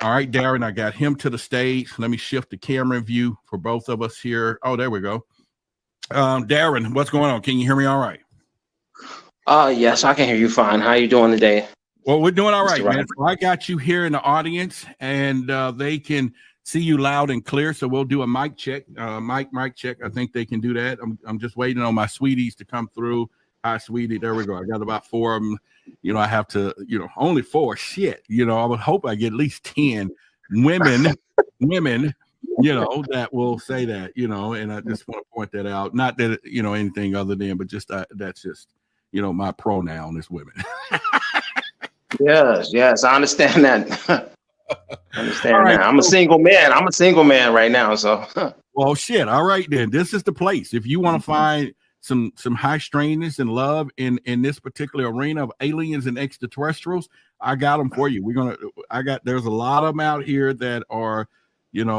All right, Darren, I got him to the stage. Let me shift the camera view for both of us here. Oh, there we go. Darren, what's going on? Can you hear me all right? Yes, I can hear you fine. How you doing today? Well, we're doing all right, Mr. man. Robert? So I got you here in the audience, and they can see you loud and clear. So we'll do a mic check. Mic check. I think they can do that. I'm just waiting on my sweeties to come through. Hi, sweetie. There we go. I got about 4 of them. You know, I have to, only 4. Shit. I would hope I get at least 10 women, that will say that, and I just want to point that out. Not that, anything other than, but just that's just, my pronoun is women. Yes, I understand that. I understand right, that. I'm a single man. I'm a single man right now. So, well, shit. All right, then. This is the place. If you want to find some high strangeness and love in this particular arena of aliens and extraterrestrials, I got them for you. There's a lot of them out here that are,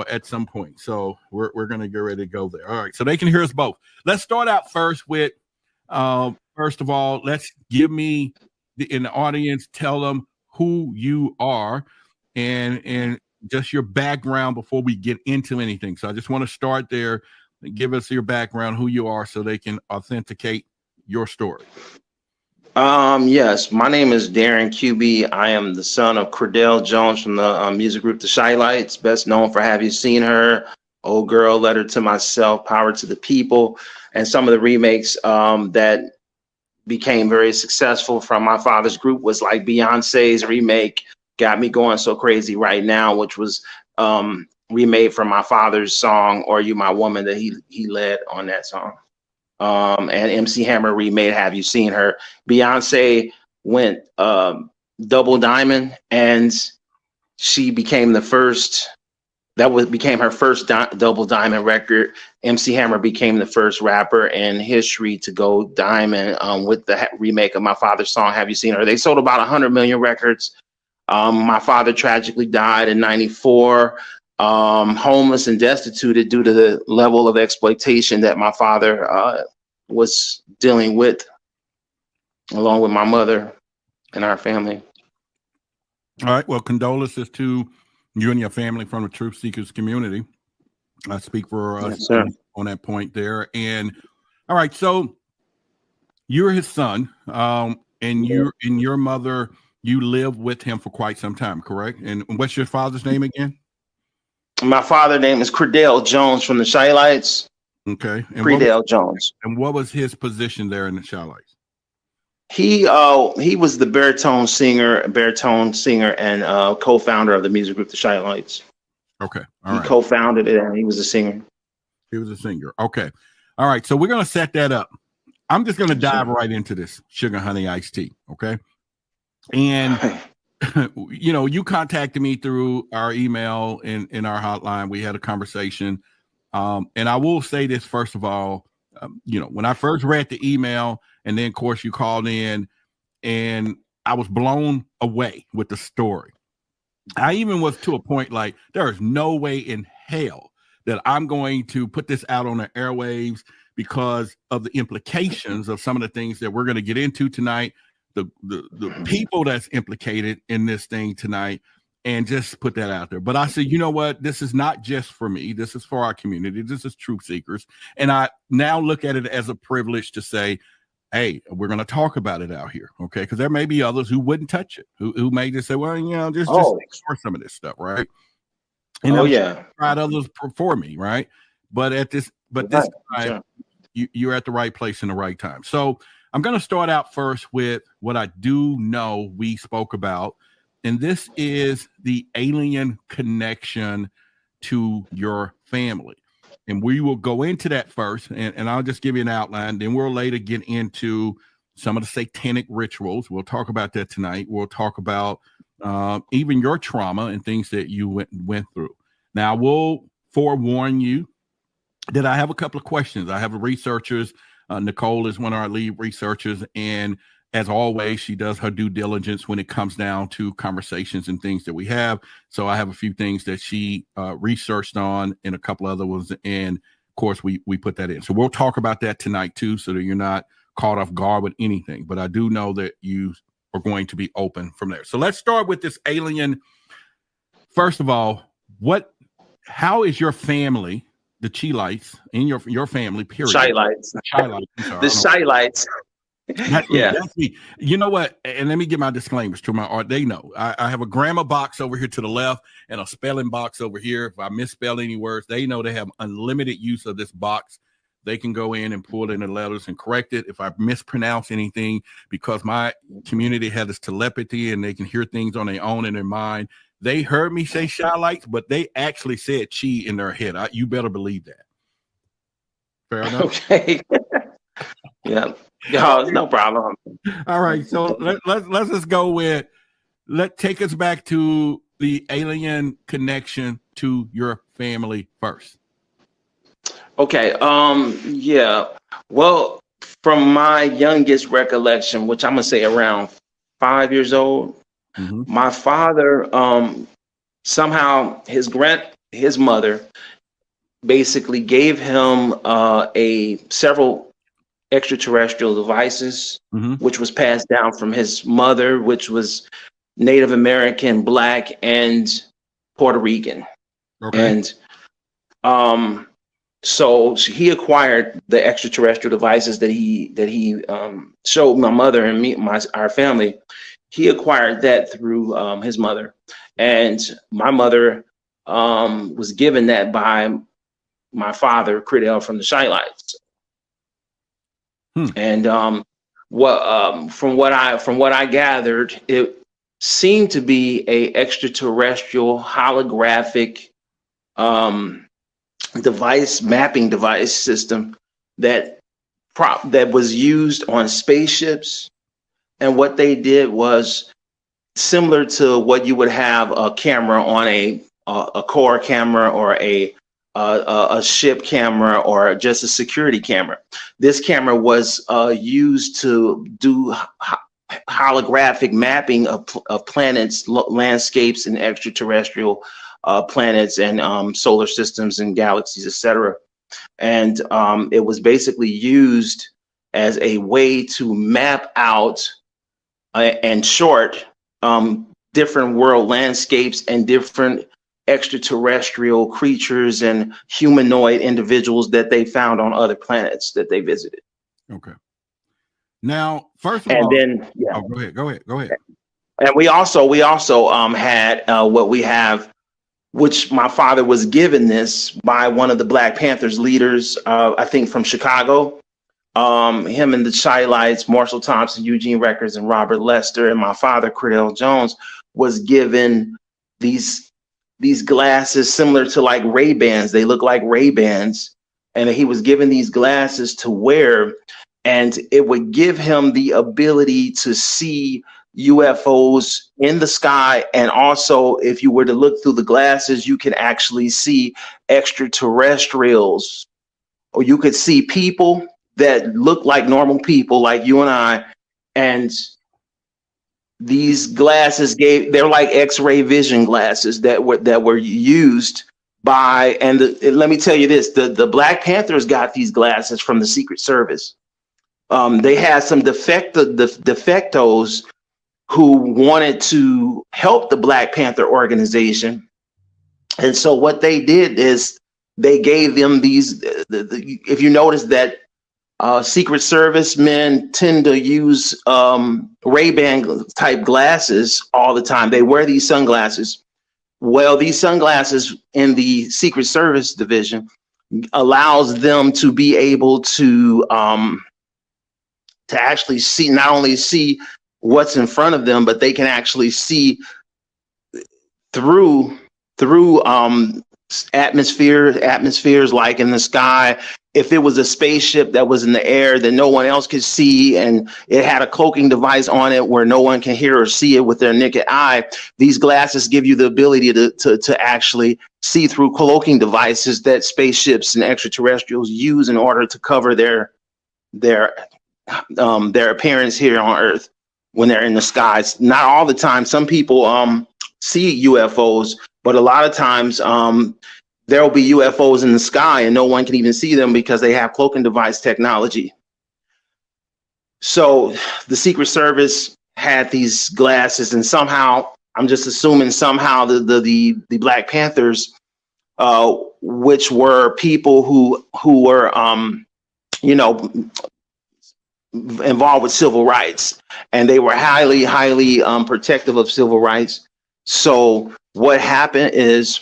at some point. So we're gonna get ready to go there. All right. So they can hear us both. Let's start out first with, first of all, let's give me in the audience, tell them who you are and just your background before we get into anything. So I just want to start there. Give us your background, who you are, so they can authenticate your story. yes, my name is Darren Cubie. I am the son of Credell Jones from the music group the Chi Lites, best known for Have You Seen Her, Old Girl, Letter to Myself, Power to the People, and some of the remakes that became very successful from my father's group was like Beyonce's remake, Got Me Going So Crazy Right Now, which was remade from my father's song, Or You My Woman, that he led on that song. And MC Hammer remade Have You Seen Her. Beyonce went double diamond, and she became the first. Became her first double diamond record. MC Hammer became the first rapper in history to go diamond with the remake of my father's song, Have You Seen Her? They sold about 100 million records. My father tragically died in '94, homeless and destituted due to the level of exploitation that my father was dealing with, along with my mother and our family. All right. Well, condolences to you and your family from the Truth Seekers community. I speak for us on that point there. And all right, so you're his son, and you and your mother, you lived with him for quite some time, correct? And what's your father's name again? My father's name is Credell Jones from the Chi Lites. Okay. And Credell Jones. And what was his position there in the Chi Lites? He was the baritone singer, and co-founder of the music group the Chi Lites. Okay. He co-founded it, and he was a singer. He was a singer. Okay. All right. So we're going to set that up. I'm just going to dive right into this sugar honey iced tea. Okay. And, you contacted me through our email in our hotline. We had a conversation. And I will say this, first of all, when I first read the email, and then of course you called in, and I was blown away with the story. I even was to a point like, there is no way in hell that I'm going to put this out on the airwaves because of the implications of some of the things that we're going to get into tonight, the people that's implicated in this thing tonight, and just put that out there. But I said, you know what? This is not just for me. This is for our community. This is Truth Seekers. And I now look at it as a privilege to say, hey, we're going to talk about it out here, okay? Because there may be others who wouldn't touch it, who may just say, well, just ignore some of this stuff, right? And tried others for me, right? But this time, you're at the right place in the right time. So I'm going to start out first with what I do know we spoke about, and this is the alien connection to your family. And we will go into that first, and I'll just give you an outline. Then we'll later get into some of the satanic rituals. We'll talk about that tonight. We'll talk about even your trauma and things that you went through. Now, we'll forewarn you that I have a couple of questions. I have researchers. Nicole is one of our lead researchers, and as always, she does her due diligence when it comes down to conversations and things that we have. So I have a few things that she researched on and a couple other ones. And of course, we put that in. So we'll talk about that tonight too, so that you're not caught off guard with anything. But I do know that you are going to be open from there. So let's start with this alien first of all, how is your family, the Chi Lites, in your family, period? Chi Lites. Chi Lites. The Chi Lites. That's me. That's me. You know what? And let me get my disclaimers to my art. They know I have a grammar box over here to the left and a spelling box over here. If I misspell any words, they know they have unlimited use of this box. They can go in and pull in the letters and correct it if I mispronounce anything, because my community has this telepathy and they can hear things on their own in their mind. They heard me say Chi Lites, but they actually said Chi in their head. You better believe that. Fair enough. Okay. Yeah. No problem. All right. So let's just go with, take us back to the alien connection to your family first. Okay. Yeah. Well, from my youngest recollection, which I'm gonna say around 5 years old, my father, somehow his mother basically gave him several extraterrestrial devices, which was passed down from his mother, which was Native American, Black, and Puerto Rican. Okay. And so he acquired the extraterrestrial devices that he showed my mother and me, our family. He acquired that through his mother, and my mother was given that by my father, Credell, from the Chi Lites. And from what I gathered, it seemed to be a extraterrestrial holographic mapping device system that was used on spaceships. And what they did was similar to what you would have a camera on a core camera or a ship camera or just a security camera. This camera was used to do holographic mapping of planets, landscapes, and extraterrestrial planets and solar systems and galaxies, etc. And it was basically used as a way to map out and chart different world landscapes and different extraterrestrial creatures and humanoid individuals that they found on other planets that they visited. Okay. Now, first of all, then go ahead. And we also had what we have, which my father was given this by one of the Black Panthers leaders, I think from Chicago. Him and the Chi Lites, Marshall Thompson, Eugene Records, and Robert Lester, and my father, Credell Jones, was given these glasses similar to like Ray-Bans. They look like Ray-Bans. And he was given these glasses to wear, and it would give him the ability to see UFOs in the sky. And also, if you were to look through the glasses, you can actually see extraterrestrials, or you could see people that look like normal people like you and I. And these glasses they're like X-ray vision glasses that were used by, and let me tell you this, the Black Panthers got these glasses from the Secret Service. They had some defectos who wanted to help the Black Panther organization. And so what they did is they gave them these, if you notice that Secret Service men tend to use Ray-Ban type glasses all the time. They wear these sunglasses. Well, these sunglasses in the Secret Service division allows them to be able to actually see, not only see what's in front of them, but they can actually see through atmospheres like in the sky. If it was a spaceship that was in the air that no one else could see, and it had a cloaking device on it where no one can hear or see it with their naked eye, these glasses give you the ability to actually see through cloaking devices that spaceships and extraterrestrials use in order to cover their appearance here on Earth when they're in the skies. Not all the time. Some people see UFOs, but a lot of times there will be UFOs in the sky and no one can even see them because they have cloaking device technology. So the Secret Service had these glasses, and somehow I'm just assuming somehow the Black Panthers, which were people who were you know, involved with civil rights, and they were highly protective of civil rights. So what happened is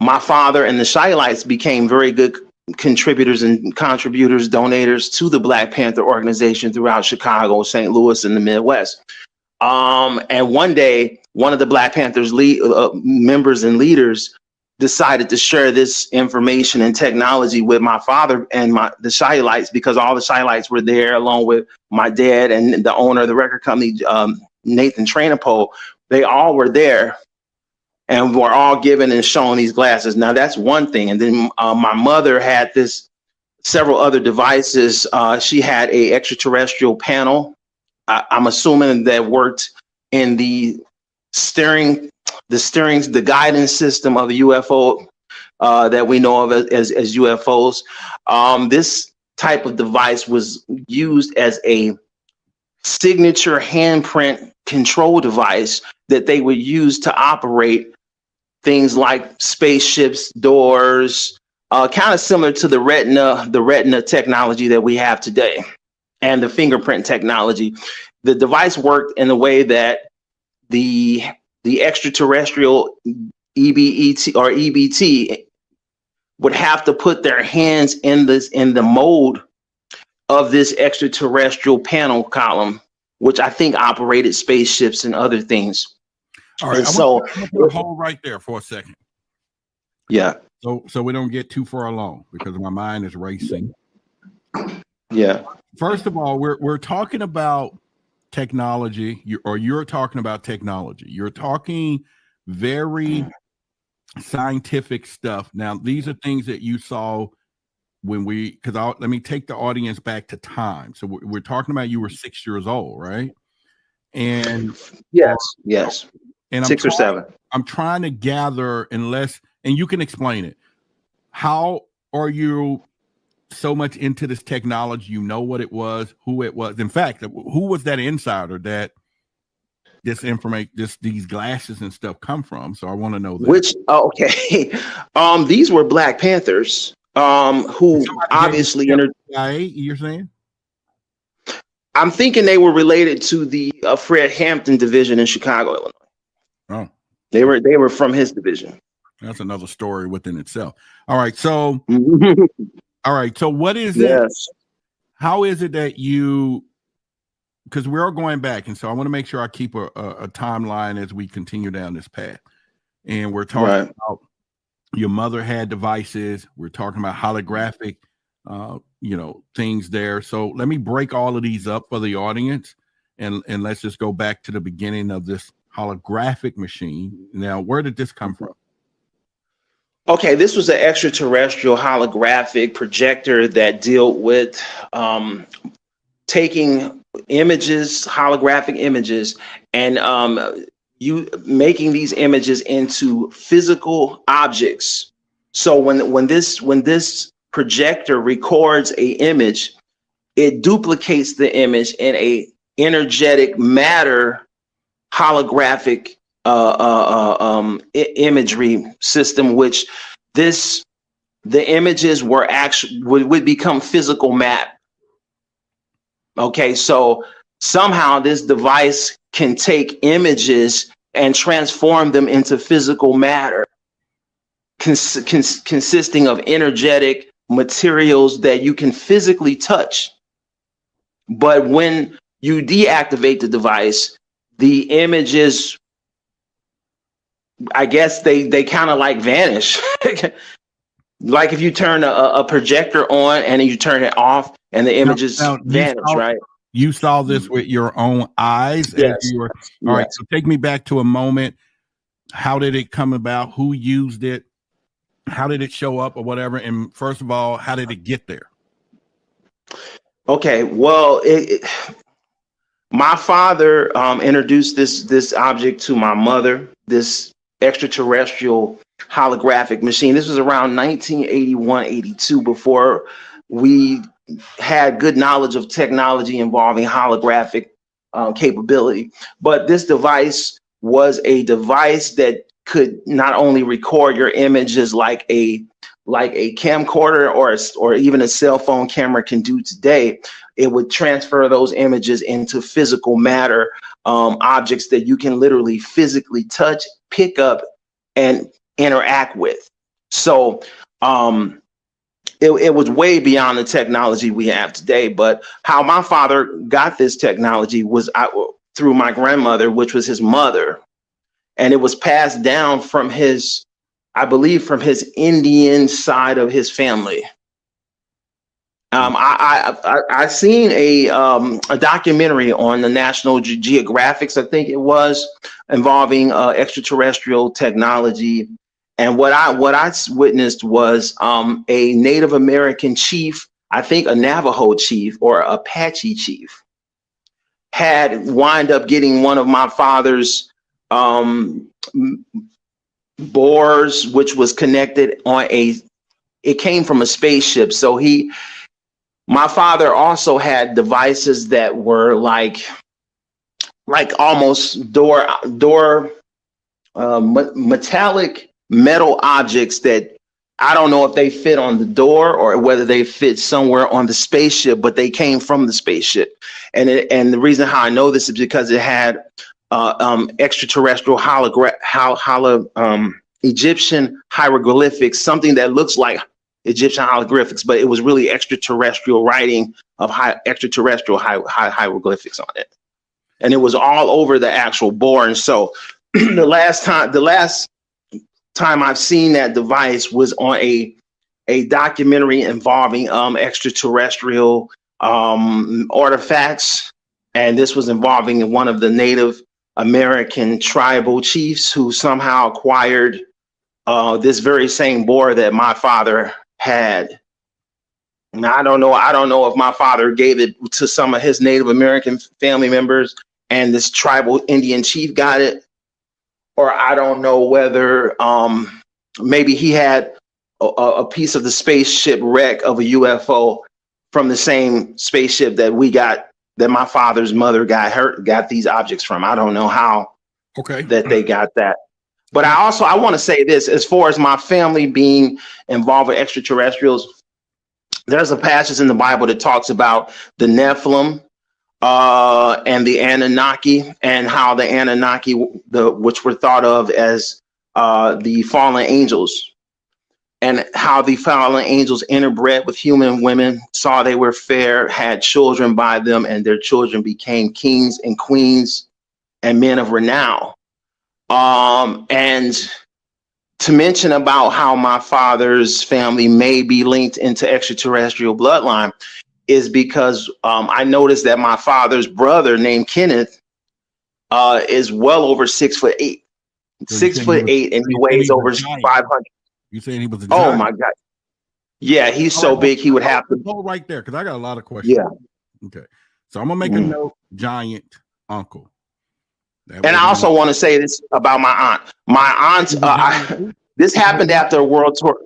my father and the Chi Lites became very good contributors and donators to the Black Panther organization throughout Chicago, St. Louis, and the Midwest. And one day, one of the Black Panthers members and leaders decided to share this information and technology with my father and the Chi Lites, because all the Chi Lites were there, along with my dad and the owner of the record company, Nathan Trainapo. They all were there, and were all given and shown these glasses. Now that's one thing. And then my mother had several other devices. She had a extraterrestrial panel. I'm assuming that worked in the guidance system of the UFO that we know of as UFOs. This type of device was used as a signature handprint control device that they would use to operate things like spaceships, doors, kind of similar to the retina technology that we have today, and the fingerprint technology. The device worked in a way that the extraterrestrial EBT would have to put their hands in the mold of this extraterrestrial panel column, which I think operated spaceships and other things. All right, so hold right there for a second. Yeah. So we don't get too far along, because my mind is racing. Yeah. First of all, we're talking about technology, you're talking about technology. You're talking very scientific stuff. Now, these are things that you saw when let me take the audience back to time. So we're talking about, you were 6 years old, right? And yes. And 6 or 7. I'm trying to gather, and you can explain it. How are you so much into this technology? You know what it was, who it was. In fact, who was that insider that these glasses and stuff come from? So I want to know that. Okay. These were Black Panthers, who obviously CIA, you're saying? I'm thinking they were related to the Fred Hampton division in Chicago, Illinois. Oh, they were from his division. That's another story within itself. All right, so so what is it? How is it that because we are going back, and so I want to make sure I keep a timeline as we continue down this path. And we're talking about your mother had devices. We're talking about holographic things there. So let me break all of these up for the audience, and let's just go back to the beginning of this holographic machine. Now, where did this come from? Okay, this was an extraterrestrial holographic projector that dealt with taking images, holographic images, and you making these images into physical objects. So when this projector records an image, it duplicates the image in a energetic matter holographic imagery system, which the images were actually would become physical map. Okay, so somehow this device can take images and transform them into physical matter, consisting of energetic materials that you can physically touch. But when you deactivate the device, the images, I guess they kind of like vanish. Like if you turn a projector on and then you turn it off and the images vanish, right? You saw this with your own eyes? Yes. All right, so take me back to a moment. How did it come about? Who used it? How did it show up or whatever? And first of all, how did it get there? Okay, well, my father introduced this object to my mother, this extraterrestrial holographic machine. This was around 1981, 82, before we had good knowledge of technology involving holographic capability. But this device was a device that could not only record your images like a camcorder or even a cell phone camera can do today. It would transfer those images into physical matter, objects that you can literally physically touch, pick up, and interact with. So it was way beyond the technology we have today. But how my father got this technology was through my grandmother, which was his mother. And it was passed down from I believe from his Indian side of his family. I seen a documentary on the National Geographic, I think it was, involving extraterrestrial technology. And what I witnessed was a Native American chief, I think a Navajo chief or Apache chief, had wind up getting one of my father's boars, which was connected on it came from a spaceship. So my father also had devices that were like almost metallic metal objects that I don't know if they fit on the door or whether they fit somewhere on the spaceship, but they came from the spaceship. And the reason how I know this is because it had extraterrestrial Egyptian hieroglyphics, something that looks like Egyptian hieroglyphics, but it was really extraterrestrial writing of extraterrestrial hieroglyphics on it. And it was all over the actual board. And so the last time I've seen that device was on a documentary involving extraterrestrial artifacts. And this was involving one of the Native American tribal chiefs who somehow acquired this very same board that my father had. And I don't know if my father gave it to some of his Native American family members and this tribal Indian chief got it, or I don't know whether maybe he had a piece of the spaceship wreck of a UFO from the same spaceship that my father's mother got these objects from. I don't know how that they got that. But I want to say this, as far as my family being involved with extraterrestrials, there's a passage in the Bible that talks about the Nephilim and the Anunnaki, and how the Anunnaki, which were thought of as the fallen angels, and how the fallen angels interbred with human women, saw they were fair, had children by them, and their children became kings and queens and men of renown. And to mention about how my father's family may be linked into extraterrestrial bloodline is because I noticed that my father's brother named Kenneth is well over 6'8", 6'8", and he weighs over 500. You saying he was a giant? Oh my God. Yeah, he's so big he would have to go right there, because I got a lot of questions. Yeah. Okay. So I'm gonna make a note, giant uncle. And I also want to say this about my aunt. My aunt, this happened after a world tour.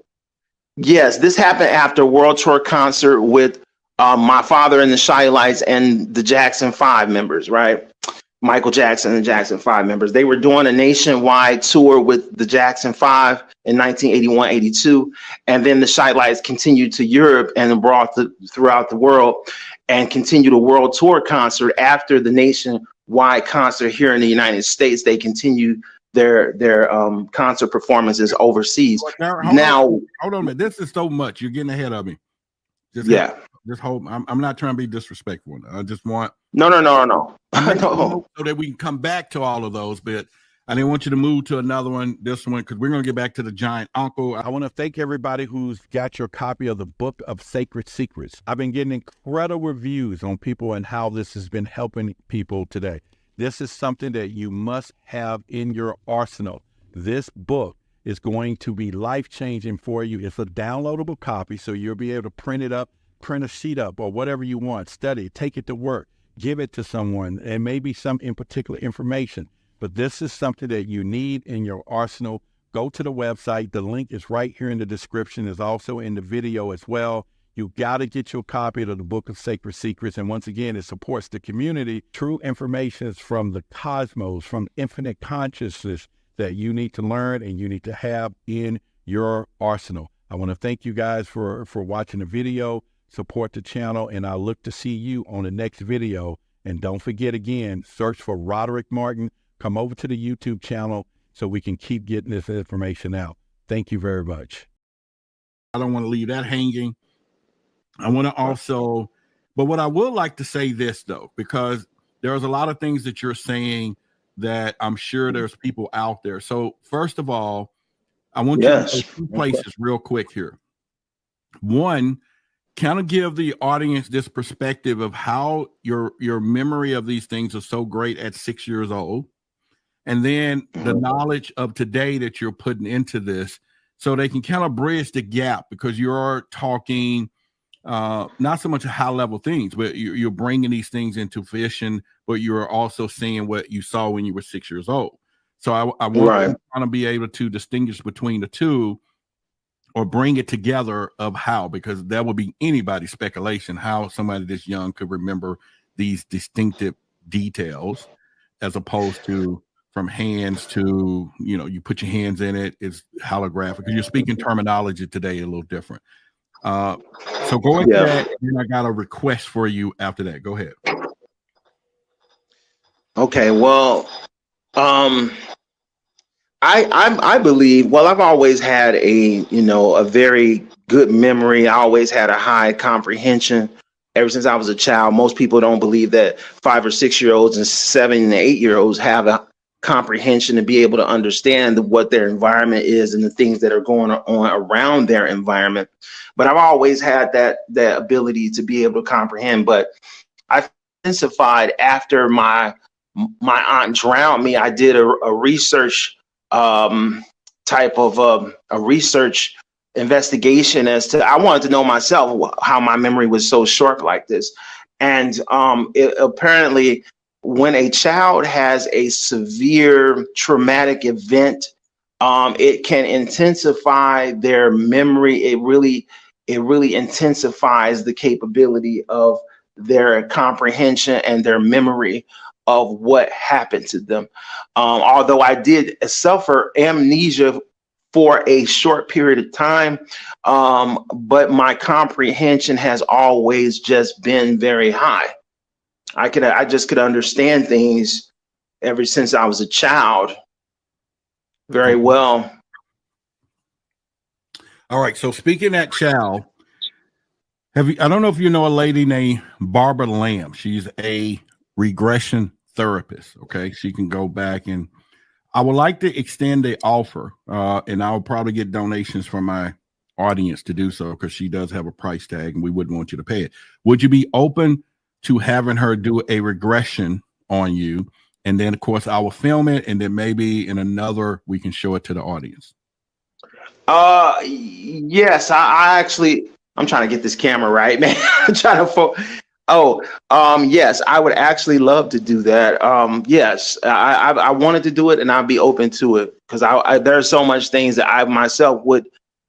Yes, this happened after a world tour concert with my father and the Chi Lites and the Jackson 5 members, right? Michael Jackson and Jackson 5 members. They were doing a nationwide tour with the Jackson 5 in 1981-82. And then the Chi Lites continued to Europe and brought throughout the world and continued a world tour concert after the nationwide concert here in the United States. They continued their concert performances overseas. Hold on a minute. This is so much. You're getting ahead of me. I'm not trying to be disrespectful. I just want no. So that we can come back to all of those, but I didn't want you to move to another one, this one, because we're going to get back to the giant uncle. I want to thank everybody who's got your copy of the Book of Sacred Secrets. I've been getting incredible reviews on people and how this has been helping people today. This is something that you must have in your arsenal. This book is going to be life-changing for you. It's a downloadable copy, so you'll be able to print it up, print a sheet up, or whatever you want. Study it, take it to work, give it to someone, and maybe some in particular information. But this is something that you need in your arsenal. Go to the website. The link is right here in the description. It's also in the video as well. You got to get your copy of the Book of Sacred Secrets. And once again, it supports the community. True information is from the cosmos, from infinite consciousness that you need to learn and you need to have in your arsenal. I want to thank you guys for watching the video. Support the channel, and I look to see you on the next video. And don't forget, again, search for Roderick Martin. Come over to the YouTube channel so we can keep getting this information out. Thank you very much. I don't want to leave that hanging. I want to also, but what I would like to say this, though, because there's a lot of things that you're saying that I'm sure there's people out there. So first of all, I want you to go 2 places real quick here. One, kind of give the audience this perspective of how your memory of these things is so great at 6 years old. And then the knowledge of today that you're putting into this, so they can kind of bridge the gap, because you're talking not so much high level things, but you're bringing these things into fruition, but you're also seeing what you saw when you were 6 years old. So I want to kind of be able to distinguish between the two, or bring it together of how, because that would be anybody's speculation, how somebody this young could remember these distinctive details, as opposed to from hands to, you know, you put your hands in it, it's holographic, because you're speaking terminology today a little different. So go into that, and I got a request for you after that. Go ahead. Okay, well, I believe, well, I've always had a very good memory. I always had a high comprehension ever since I was a child. Most people don't believe that 5 or 6 year olds and 7 and 8 year olds have a comprehension to be able to understand what their environment is and the things that are going on around their environment. But I've always had that ability to be able to comprehend. But I intensified after my aunt drowned me. I did a research type of a research investigation as to, I wanted to know myself how my memory was so short like this. And apparently, when a child has a severe traumatic event, it can intensify their memory. It really intensifies the capability of their comprehension and their memory of what happened to them. Although I did suffer amnesia for a short period of time, but my comprehension has always just been very high. I just could understand things ever since I was a child very well. All right. So speaking of that child, I don't know if you know a lady named Barbara Lamb. She's a regression therapist. Okay. She can go back, and I would like to extend the offer, and I'll probably get donations from my audience to do so, because she does have a price tag and we wouldn't want you to pay it. Would you be open to having her do a regression on you? And then of course I will film it, and then maybe in another we can show it to the audience. Yes, I actually, I'm trying to get this camera right, man. I'm trying to yes, I would actually love to do that. Yes, I wanted to do it, and I'd be open to it, because there's so much things that I myself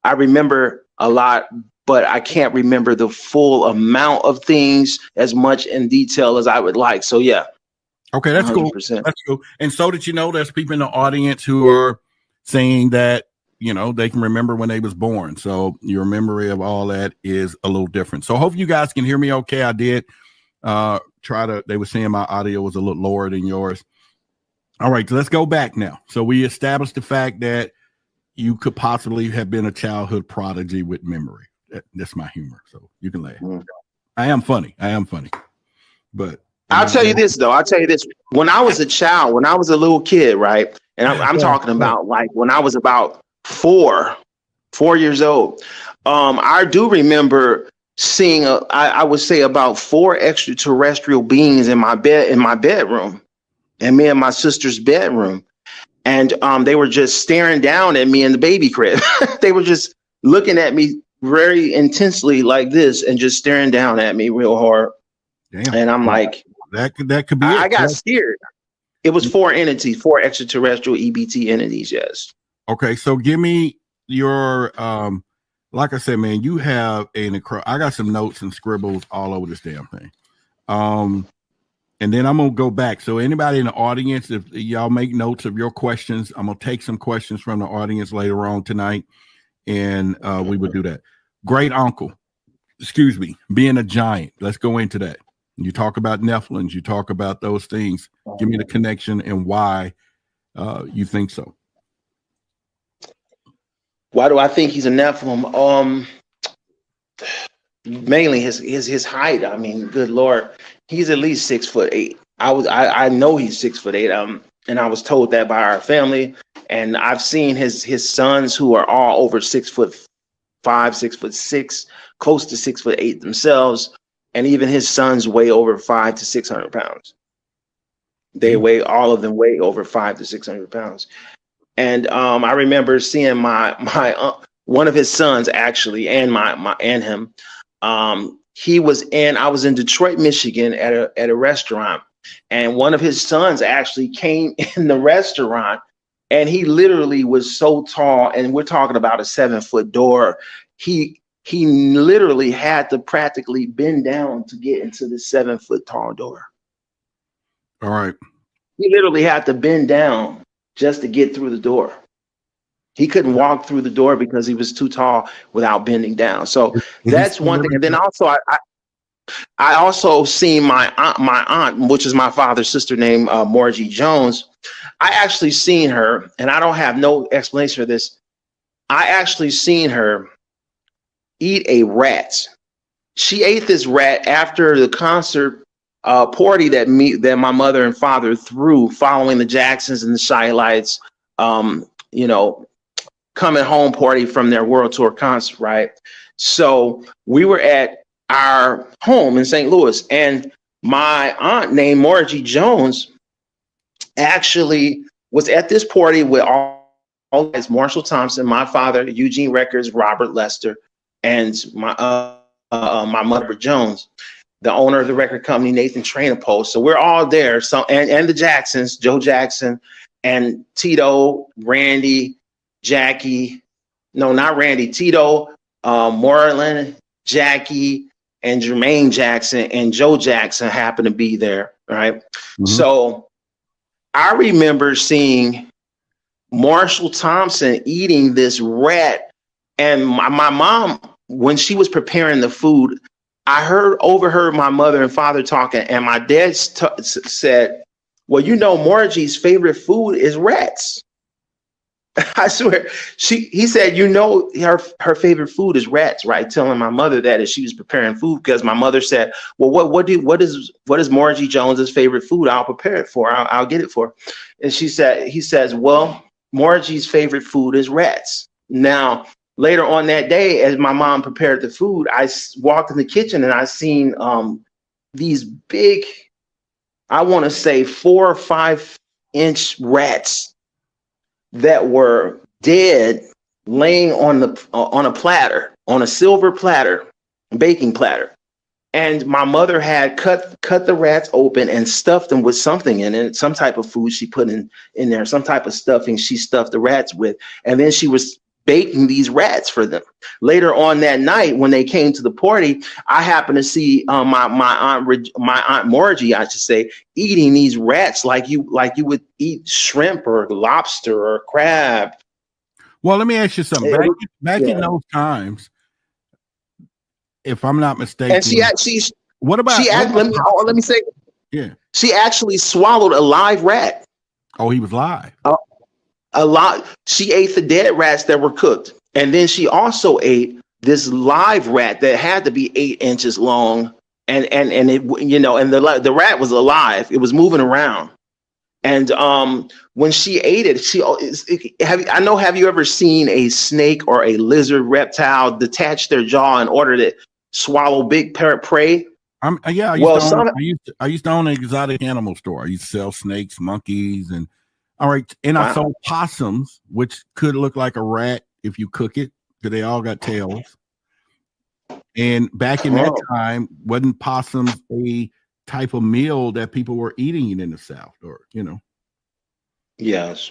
I remember a lot, but I can't remember the full amount of things as much in detail as I would like. So yeah. Okay, that's 100%. Cool. That's cool. And so did you know there's people in the audience who are saying that, you know, they can remember when they was born. So your memory of all that is a little different. So hope you guys can hear me okay. I did they were saying my audio was a little lower than yours. All right, so let's go back now. So we established the fact that you could possibly have been a childhood prodigy with memory. That's my humor. So you can laugh. I am funny. But I'll tell you this, though. When I was a child, when I was a little kid, right? And I'm talking about like when I was about 4 years old. I do remember seeing I would say about 4 extraterrestrial beings in my bedroom, and me and my sister's bedroom. And they were just staring down at me in the baby crib. They were just looking at me very intensely like this, and just staring down at me real hard. Damn. And I'm like, that could be I got scared. It was 4 entities, 4 extraterrestrial EBT entities. Yes. Okay. So give me your like I said, man, you have I got some notes and scribbles all over this damn thing. And then I'm gonna go back. So anybody in the audience, if y'all make notes of your questions, I'm gonna take some questions from the audience later on tonight, and we would do that. Great uncle, excuse me, being a giant. Let's go into that. You talk about Nephilims, you talk about those things. Give me the connection and why you think so. Why do I think he's a Nephilim? Mainly his height. I mean, good Lord, he's at least 6'8". I know he's 6'8". And I was told that by our family, and I've seen his sons who are all over 6'5", 6'6", close to 6'8" themselves, and even his sons weigh over 500 to 600 pounds. All of them weigh over 500 to 600 pounds. And I remember seeing my one of his sons actually, and him. I was in Detroit, Michigan at a restaurant, and one of his sons actually came in the restaurant, and he literally was so tall, and we're talking about a 7-foot door. He literally had to practically bend down to get into the 7-foot tall door. All right. He literally had to bend down just to get through the door. He couldn't walk through the door because he was too tall without bending down. So that's one thing. And then also, I also seen my aunt, which is my father's sister, named Morgie Jones. I actually seen her, and I don't have no explanation for this. I actually seen her eat a rat. She ate this rat after the concert party that my mother and father threw following the Jacksons and the Chi Lites, coming home party from their world tour concert, right? So we were at our home in St. Louis, and my aunt named Morgie Jones actually was at this party with all guys, Marshall Thompson, my father, Eugene Records, Robert Lester, and my mother Jones, the owner of the record company, Nathan Trainapole. So we're all there. So and the Jacksons, Joe Jackson, and Tito, Randy, Jackie, no, not Randy, Tito, Moreland, Jackie, and Jermaine Jackson, and Joe Jackson happened to be there, right? Mm-hmm. So I remember seeing Marshall Thompson eating this rat, and my mom, when she was preparing the food, I overheard my mother and father talking, and my dad said, well, Morgie's favorite food is rats. I swear, he said, her favorite food is rats, right? Telling my mother that as she was preparing food, because my mother said, well, what is Morgie Jones's favorite food? I'll prepare it for her. I'll get it for her. And he says, well, Morgie's favorite food is rats. Now, later on that day, as my mom prepared the food, I walked in the kitchen and I seen these big, I want to say 4 or 5 inch rats that were dead, laying on a platter, on a silver platter, baking platter. And my mother had cut the rats open and stuffed them with something in it, some type of food she put in there, some type of stuffing she stuffed the rats with. And then she was baking these rats for them. Later on that night, when they came to the party, I happened to see my aunt Morgie, I should say, eating these rats like you would eat shrimp or lobster or crab. Well, let me ask you something. Back in those times, if I'm not mistaken, and she actually, let me say, yeah, she actually swallowed a live rat. Oh, he was live. She ate the dead rats that were cooked, and then she also ate this live rat that had to be 8 inches long, and it, and the rat was alive. It was moving around, and when she ate it, have you ever seen a snake or a lizard reptile detach their jaw in order to swallow big prey? I used to own an exotic animal store. I used to sell snakes, monkeys, and all right. And I sold possums, which could look like a rat if you cook it, because they all got tails. And back in that time, wasn't possums a type of meal that people were eating in the South, or Yes.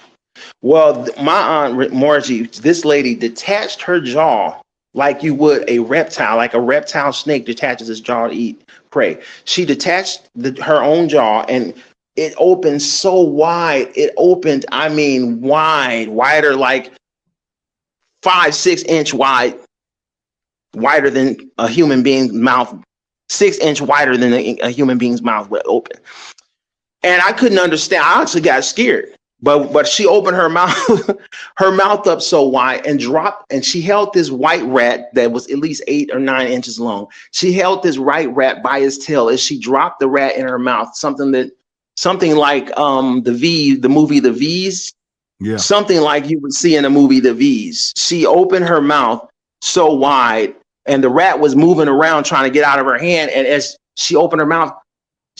Well, my aunt Morgie, this lady detached her jaw like you would a reptile, like a reptile snake detaches its jaw to eat prey. She detached her own jaw, and it opened so wide. It opened, I mean, wider, like 5-6 inch wide, wider than a human being's mouth, 6 inch wider than a human being's mouth would open. And I couldn't understand. I actually got scared. But she opened her mouth, her mouth up so wide and dropped, and she held this white rat that was at least 8 or 9 inches long. She held this white rat by his tail as she dropped the rat in her mouth, something like the movie The V's. Yeah. Something like you would see in a movie The V's. She opened her mouth so wide, and the rat was moving around trying to get out of her hand. And as she opened her mouth,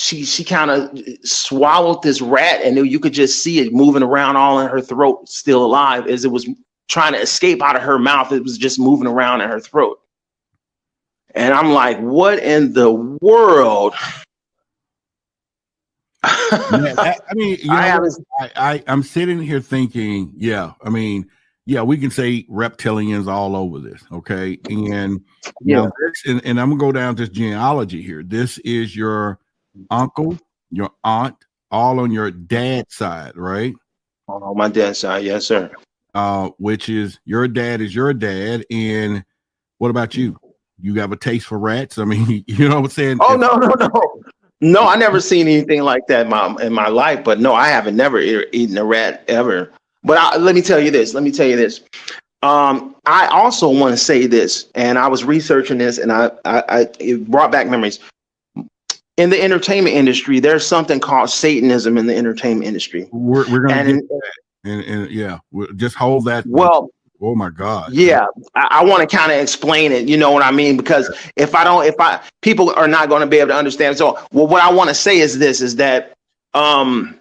she kind of swallowed this rat, and you could just see it moving around all in her throat, still alive, as it was trying to escape out of her mouth. It was just moving around in her throat. And I'm like, what in the world? Man, I mean, you know, I'm sitting here thinking, yeah, I mean, yeah, we can say reptilians all over this, okay? And yeah, and I'm gonna go down this genealogy here. This is your uncle, your aunt, all on your dad's side, right? On my dad's side, yes, sir. Which is your dad, and what about you? You have a taste for rats? I mean, you know what I'm saying? Oh, no, I never seen anything like that in my life. But no, I haven't never eaten a rat ever. But let me tell you this. I also want to say this, and I was researching this, and it brought back memories. In the entertainment industry, there's something called Satanism in the entertainment industry. We're gonna get that. And yeah, just hold that. Well, oh my God. Yeah, I want to kind of explain it. You know what I mean? Because people are not going to be able to understand. So, well, what I want to say is this: is that I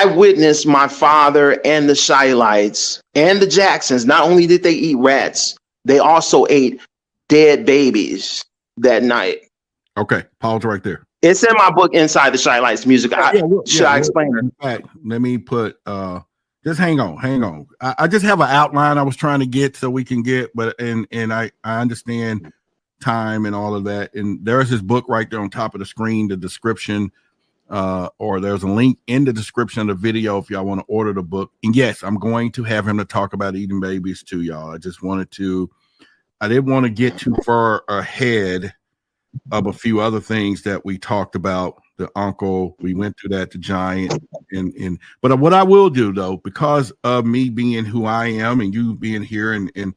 witnessed my father and the Chi Lites and the Jacksons. Not only did they eat rats, they also ate dead babies that night. Okay, pause right there. It's in my book, Inside the Chi Lites Music. Should I explain it? In fact, let me put. Just hang on. I just have an outline I was trying to get so we can get, but and I understand time and all of that. And there's this book right there on top of the screen, the description, or there's a link in the description of the video if y'all want to order the book. And yes, I'm going to have him to talk about eating babies too, y'all. I didn't want to get too far ahead of a few other things that we talked about. The uncle, we went through that, the giant, but what I will do though, because of me being who I am and you being here, and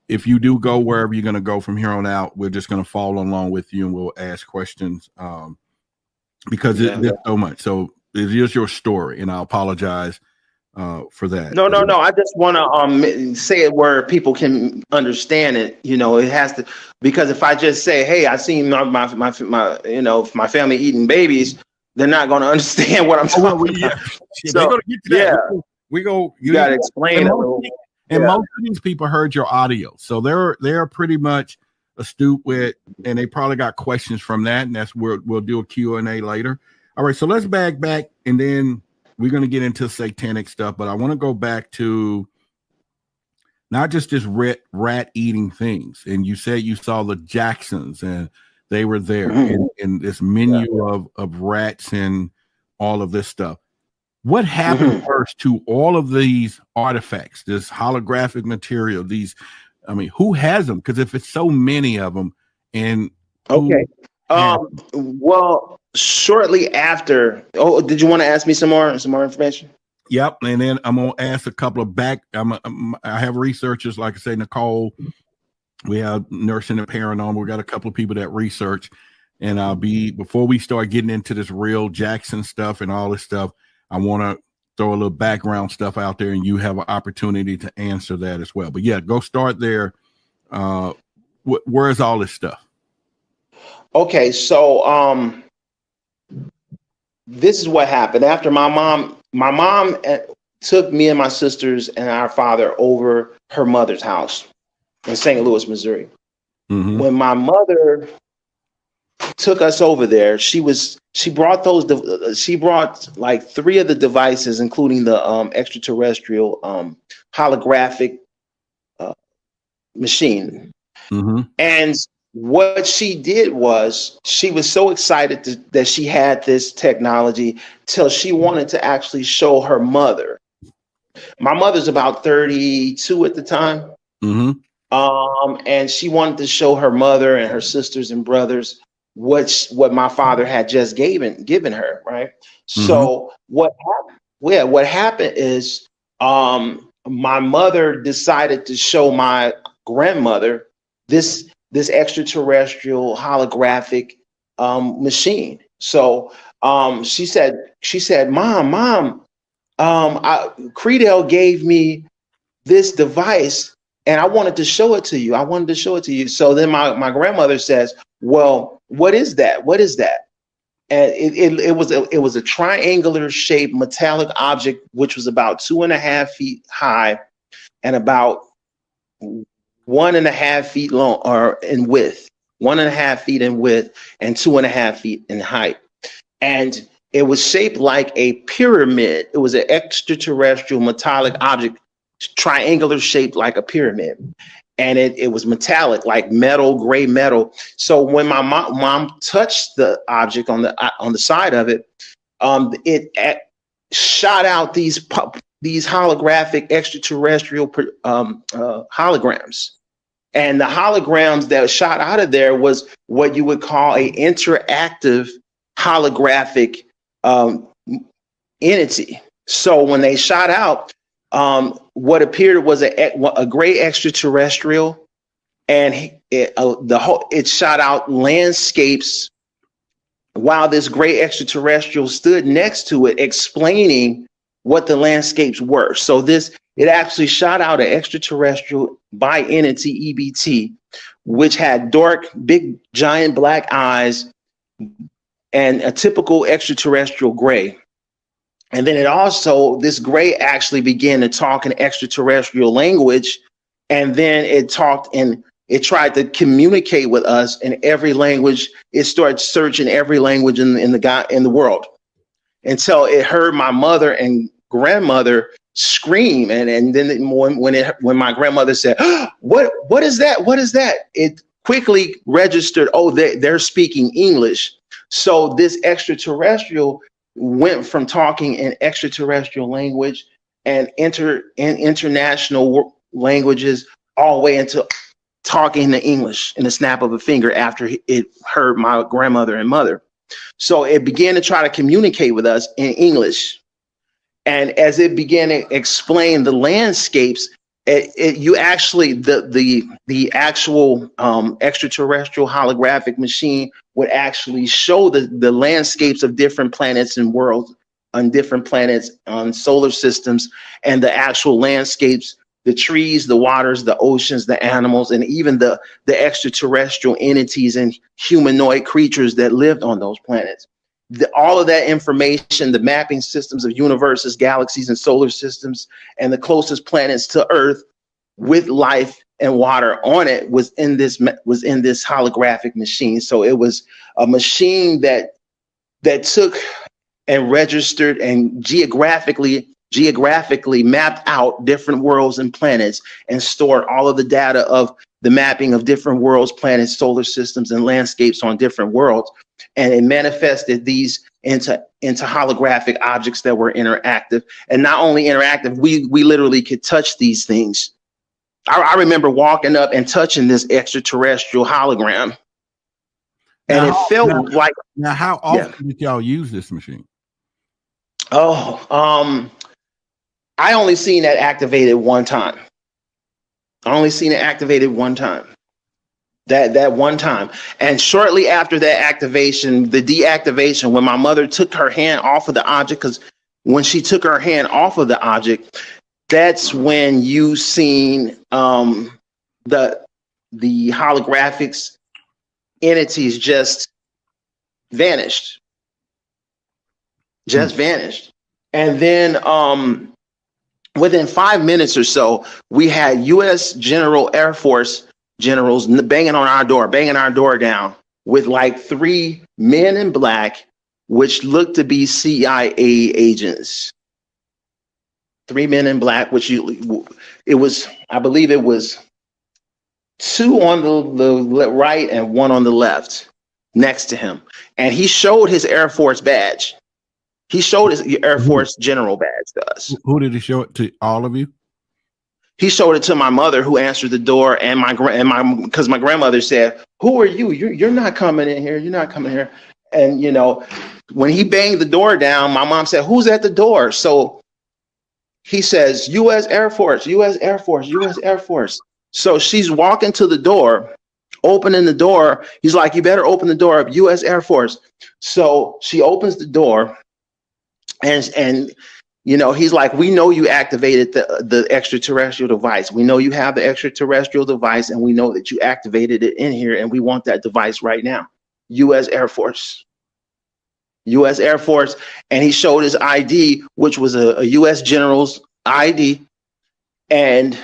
if you do go wherever you're going to go from here on out, we're just going to follow along with you and we'll ask questions because there's so much. So it is your story, and I apologize for that. No. I just want to say it where people can understand it. You know, it has to, because if I just say, "Hey, I seen my family eating babies," they're not going to understand what I'm talking about. So, they're going to get to that. We go. You got to explain it. And most of these people heard your audio, so they're pretty much astute with, and they probably got questions from that, and that's where we'll do a Q&A later. All right, so let's back, and then we're going to get into satanic stuff, but I want to go back to not just this rat eating things. And you said you saw the Jacksons and they were there in this menu of rats and all of this stuff. What happened first to all of these artifacts, this holographic material, who has them? Because if it's so many of them, and well, shortly after. Oh, did you want to ask me some more information? Yep, and then I'm gonna ask a couple of I have researchers, like I say, Nicole. We have nursing and paranormal. We got a couple of people that research, and before we start getting into this real Jackson stuff and all this stuff, I want to throw a little background stuff out there, and you have an opportunity to answer that as well. But yeah, go start there. Where's all this stuff? Okay, so this is what happened after my mom took me and my sisters and our father over her mother's house in St. Louis, Missouri. Mm-hmm. When my mother took us over there, she brought like 3 of the devices, including the extraterrestrial holographic machine. Mm-hmm. And what she did was she was so excited that she had this technology till she wanted to actually show her mother. My mother's about 32 at the time. Mm-hmm. And she wanted to show her mother and her sisters and brothers what my father had just given her, right? So what happened is my mother decided to show my grandmother this extraterrestrial holographic machine. So she said, Mom, Credell gave me this device and I wanted to show it to you. So then my grandmother says, well, what is that? And it was a triangular shaped metallic object, which was about 2.5 feet high and about 1.5 feet long, or in width, 1.5 feet in width and 2.5 feet in height. And it was shaped like a pyramid. It was an extraterrestrial metallic object, triangular shaped like a pyramid. And it was metallic, like metal, gray metal. So when my mom touched the object on the side of it, it shot out these holographic extraterrestrial holograms. And the holograms that shot out of there was what you would call a interactive holographic entity. So when they shot out, what appeared was a gray extraterrestrial, and it shot out landscapes while this gray extraterrestrial stood next to it, explaining what the landscapes were. So it actually shot out an extraterrestrial by entity EBT, which had dark, big, giant black eyes and a typical extraterrestrial gray. And then this gray actually began to talk in extraterrestrial language. And then it tried to communicate with us in every language. It started searching every language in the world until it heard my mother and grandmother scream. And then when my grandmother said, what is that? What is that? It quickly registered, oh, they're speaking English. So this extraterrestrial went from talking in extraterrestrial language and international languages all the way into talking in English in the snap of a finger after it heard my grandmother and mother. So it began to try to communicate with us in English. And as it began to explain the landscapes, the actual extraterrestrial holographic machine would actually show the landscapes of different planets and worlds on different planets, on solar systems, and the actual landscapes, the trees, the waters, the oceans, the animals, and even the extraterrestrial entities and humanoid creatures that lived on those planets. All of that information, the mapping systems of universes, galaxies, and solar systems, and the closest planets to Earth with life and water on it was in this holographic machine. So it was a machine that took and registered and geographically mapped out different worlds and planets and stored all of the data of the mapping of different worlds, planets, solar systems, and landscapes on different worlds. And it manifested these into holographic objects that were interactive. And not only interactive, we literally could touch these things. I remember walking up and touching this extraterrestrial hologram. And it felt like... Now, how often did y'all use this machine? I only seen that activated one time. That one time. And shortly after that activation, the deactivation, when my mother took her hand off of the object, because when she took her hand off of the object, that's when you seen the holographics entities just vanished. Vanished. And then within 5 minutes or so, we had U.S. Air Force generals banging our door down with like 3 men in black, which looked to be CIA agents. 3 men in black, I believe it was two on the right and one on the left next to him. And he showed his Air Force badge. He showed his Air Force general badge to us. Who did he show it to? All of you? He showed it to my mother, who answered the door, and because my grandmother said, "Who are you? You're not coming in here. You're not coming here." And you know, when he banged the door down, my mom said, "Who's at the door?" So he says, "U.S. Air Force, U.S. Air Force, U.S. Air Force." So she's walking to the door, opening the door. He's like, "You better open the door up, U.S. Air Force." So she opens the door, and you know, he's like, "We know you activated the extraterrestrial device. We know you have the extraterrestrial device, and we know that you activated it in here, and we want that device right now. U.S. Air Force. U.S. Air Force." And he showed his ID, which was a U.S. general's ID. And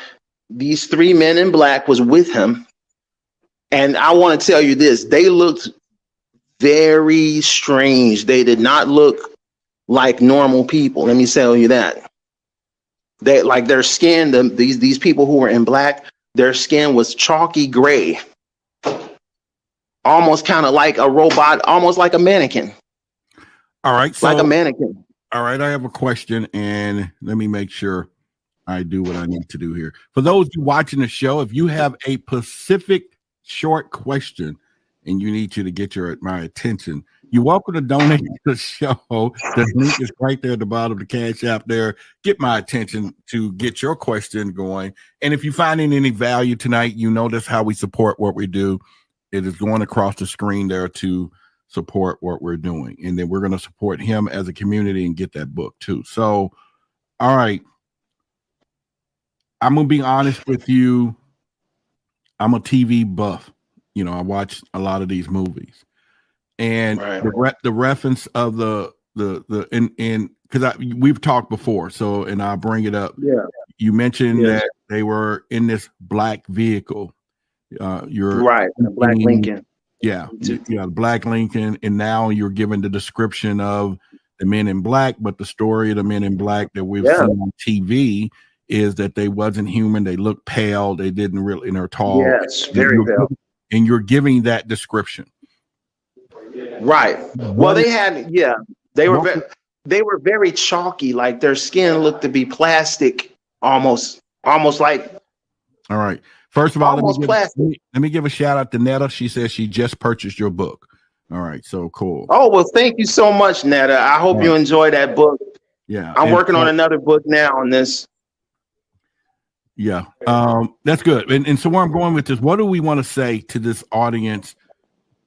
these three men in black was with him. And I want to tell you this, they looked very strange. They did not look like normal people. Let me tell you that. They, like, their skin, these people who were in black, their skin was chalky gray, almost kind of like a robot, almost like a mannequin. All right, so like a mannequin. All right, I have a question, and let me make sure I do what I need to do here. For those watching the show, if you have a specific short question and you need to get my attention, you're welcome to donate to the show. The link is right there at the bottom of the Cash App there. Get my attention to get your question going. And if you find any value tonight, you know that's how we support what we do. It is going across the screen there to support what we're doing. And then we're going to support him as a community and get that book too. So, all right. I'm going to be honest with you. I'm a TV buff. You know, I watch a lot of these movies. And the reference of because we've talked before, so, and I'll bring it up. Yeah. You mentioned that they were in this black vehicle. You're right, the black Lincoln. Yeah, the black Lincoln, and now you're given the description of the men in black, but the story of the men in black that we've seen on TV is that they wasn't human. They looked pale. They didn't really, and they're tall. Yes, very pale. And you're giving that description. Right. Well, they had, they were very chalky. Like their skin looked to be plastic, almost like. All right. First of all, let me give a shout out to Netta. She says she just purchased your book. All right. So cool. Oh, well, thank you so much, Netta. I hope you enjoy that book. Yeah. I'm working on another book now on this. Yeah. That's good. And so where I'm going with this, what do we want to say to this audience?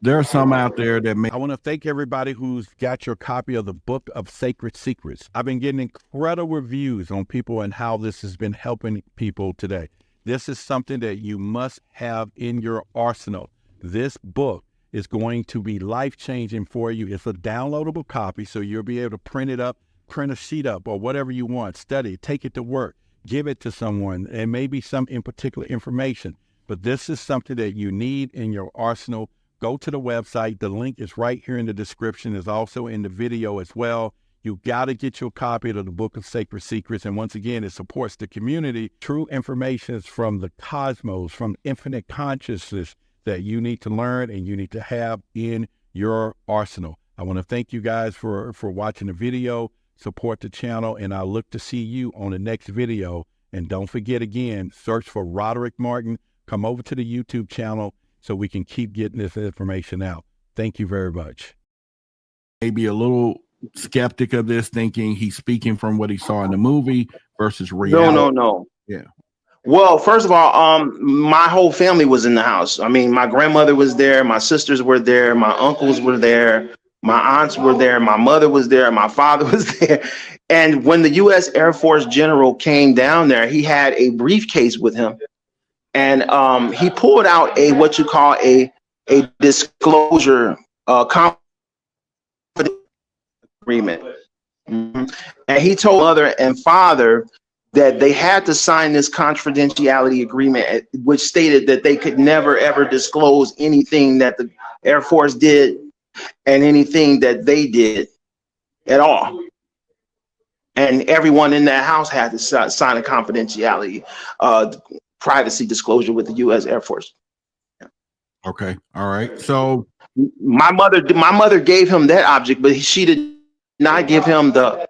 There are some out there that I want to thank everybody who's got your copy of the Book of Sacred Secrets. I've been getting incredible reviews on people and how this has been helping people today. This is something that you must have in your arsenal. This book is going to be life-changing for you. It's a downloadable copy, so you'll be able to print it up, print a sheet up, or whatever you want. Study, take it to work, give it to someone, and maybe some in particular information. But this is something that you need in your arsenal. Go to the website. The link is right here in the description. It's also in the video as well. You got to get your copy of the Book of Sacred Secrets. And once again, it supports the community. True information is from the cosmos, from infinite consciousness that you need to learn and you need to have in your arsenal. I want to thank you guys for watching the video. Support the channel, and I look to see you on the next video. And don't forget, again, search for Roderick Martin. Come over to the YouTube channel so we can keep getting this information out. Thank you very much. Maybe a little skeptic of this, thinking he's speaking from what he saw in the movie versus reality. No. Yeah. Well, first of all, my whole family was in the house. I mean, my grandmother was there, my sisters were there, my uncles were there, my aunts were there, my mother was there, my father was there. And when the U.S. Air Force general came down there, he had a briefcase with him. And he pulled out what you call a disclosure agreement. Mm-hmm. And he told mother and father that they had to sign this confidentiality agreement, which stated that they could never, ever disclose anything that the Air Force did and anything that they did at all. And everyone in that house had to sign a confidentiality privacy disclosure with the U.S. Air Force. Okay. All right. So My mother gave him that object, but she did not give him the.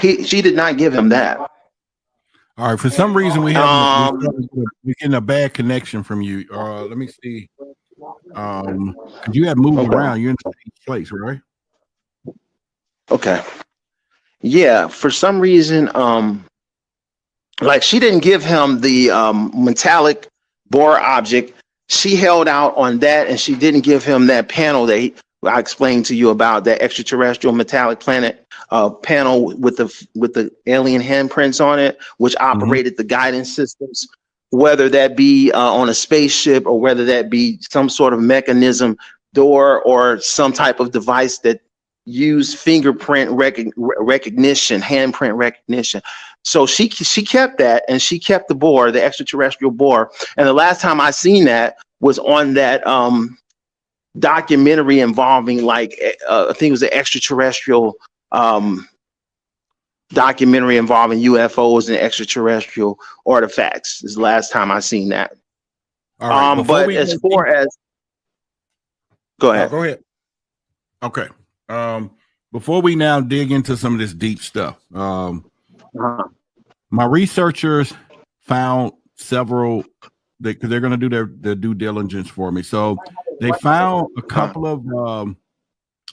She did not give him that. all right. For some reason, we're getting a bad connection from you. Let me see. 'Cause you have moved around. You're in the same place, right? Okay. Yeah. For some reason, like she didn't give him the metallic bore object. She held out on that, and she didn't give him that panel that I explained to you about, that extraterrestrial metallic planet panel with the alien handprints on it, which operated the guidance systems, whether that be on a spaceship or whether that be some sort of mechanism, door, or some type of device that used fingerprint recognition, handprint recognition. So she kept that, and she kept the bore, the extraterrestrial bore. And the last time I seen that was on that documentary involving, like, I think it was an extraterrestrial documentary involving UFOs and extraterrestrial artifacts. This is the last time I seen that. All right. But as far as, go ahead. Go ahead. Okay. Before we now dig into some of this deep stuff, my researchers found several, because they're going to do their due diligence for me. So they found a couple of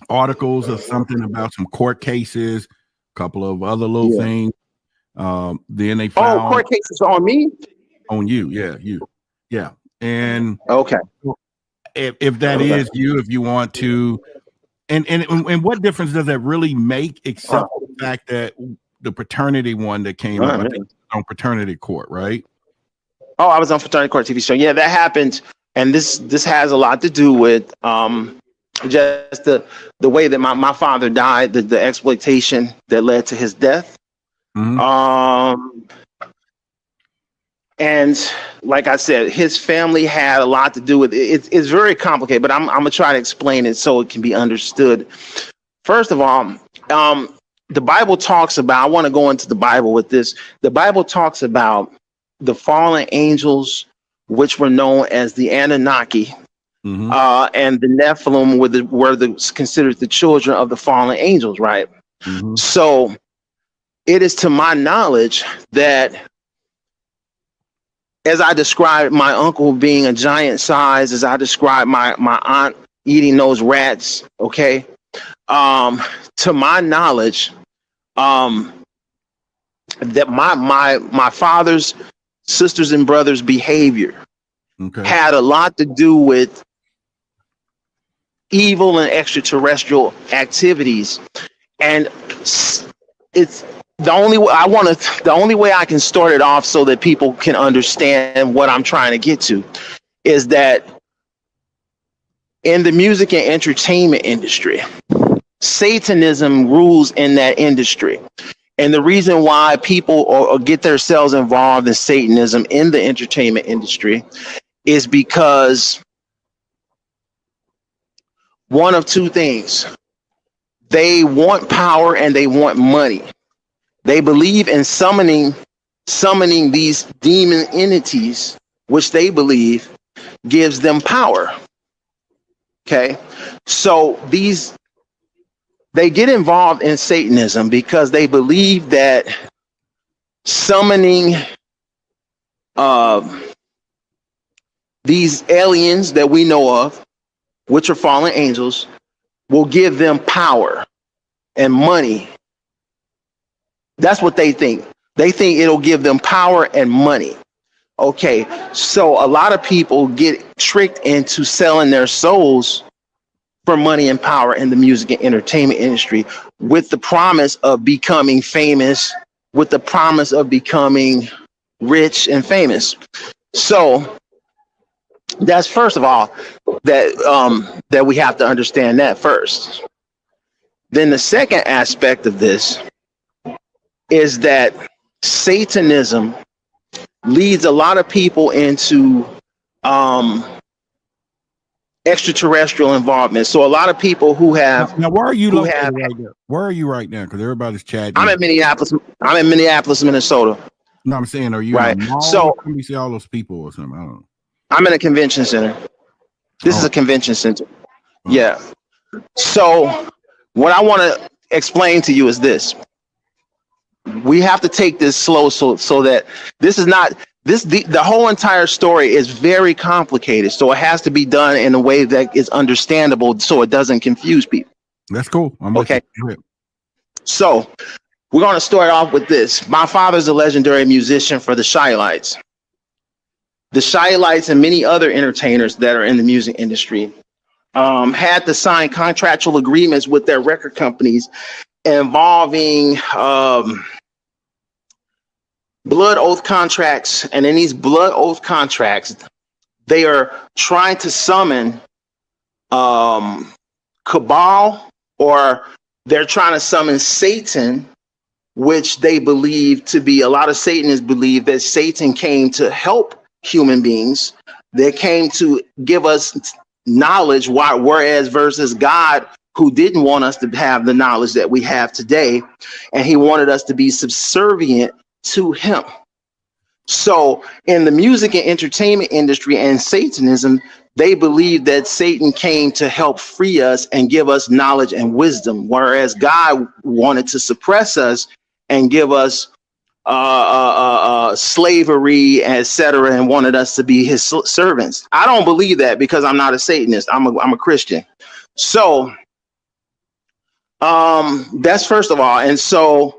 articles of something about some court cases, a couple of other little things. Then they found court cases on me? On you, yeah, you. Yeah. And okay. If that is you, if you want to. And what difference does that really make, except for the fact that the fraternity one that came up, I think, on Fraternity Court, right? Oh, I was on Fraternity Court TV show. Yeah, that happened, and this has a lot to do with just the way that my father died, the exploitation that led to his death. And like I said, his family had a lot to do with it. It's very complicated, but I'm gonna try to explain it so it can be understood. First of all, the Bible talks about, I want to go into the Bible with this. The Bible talks about the fallen angels, which were known as the Anunnaki, and the Nephilim were considered the children of the fallen angels, right? So it is to my knowledge that, as I described my uncle being a giant size, as I described my aunt eating those rats, okay, to my knowledge, that my father's sisters and brothers' behavior had a lot to do with evil and extraterrestrial activities. And it's the only way I can start it off so that people can understand what I'm trying to get to is that in the music and entertainment industry, Satanism rules in that industry. And the reason why people get themselves involved in Satanism in the entertainment industry is because one of two things: they want power and they want money. They believe in summoning these demon entities, which they believe gives them power. Okay, so they get involved in Satanism because they believe that summoning these aliens that we know of, which are fallen angels, will give them power and money. That's what they think. They think it'll give them power and money. Okay, so a lot of people get tricked into selling their souls for money and power in the music and entertainment industry with the promise of becoming famous, with the promise of becoming rich and famous. So that's, first of all, that we have to understand that first. Then the second aspect of this is that Satanism leads a lot of people into extraterrestrial involvement. So a lot of people who have now where are you who located have, right now? Where are you right now? Because everybody's chatting. I'm in Minneapolis. I'm in Minneapolis, Minnesota. No, I'm saying, are you right? in a mall? So Let me see all those people or something. I don't know. I'm in a convention center. This is a convention center. Yeah. So what I want to explain to you is this. We have to take this slow so that this is not the whole entire story is very complicated. So it has to be done in a way that is understandable so it doesn't confuse people. That's cool. I'm okay. So we're going to start off with this. My father's a legendary musician for the Chi Lites. The Chi Lites and many other entertainers that are in the music industry had to sign contractual agreements with their record companies involving blood oath contracts. And in these blood oath contracts, they are trying to summon cabal, or they're trying to summon Satan, which they believe to be, a lot of Satanists believe that Satan came to help human beings. They came to give us knowledge, whereas versus God, who didn't want us to have the knowledge that we have today, and he wanted us to be subservient to him. So in the music and entertainment industry and Satanism, they believe that Satan came to help free us and give us knowledge and wisdom, whereas God wanted to suppress us and give us slavery, etc., and wanted us to be his servants. I don't believe that because I'm not a Satanist. I'm a Christian. So that's first of all. And so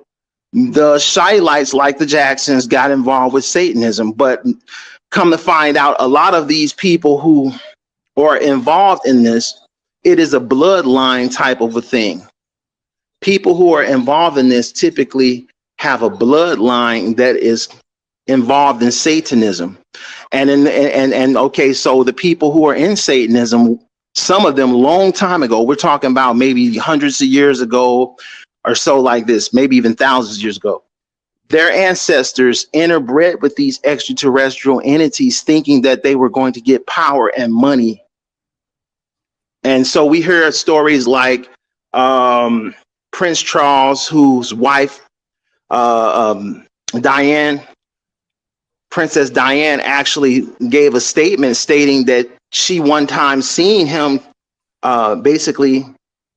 the Chi Lites, like the Jacksons, got involved with Satanism, but come to find out, a lot of these people who are involved in this, it is a bloodline type of a thing. People who are involved in this typically have a bloodline that is involved in Satanism. And okay, so the people who are in Satanism, some of them long time ago, we're talking about maybe hundreds of years ago or so, like this, maybe even thousands of years ago, their ancestors interbred with these extraterrestrial entities thinking that they were going to get power and money. And so we hear stories like Prince Charles, whose wife, Diane, Princess Diane, actually gave a statement stating that she one time seen him basically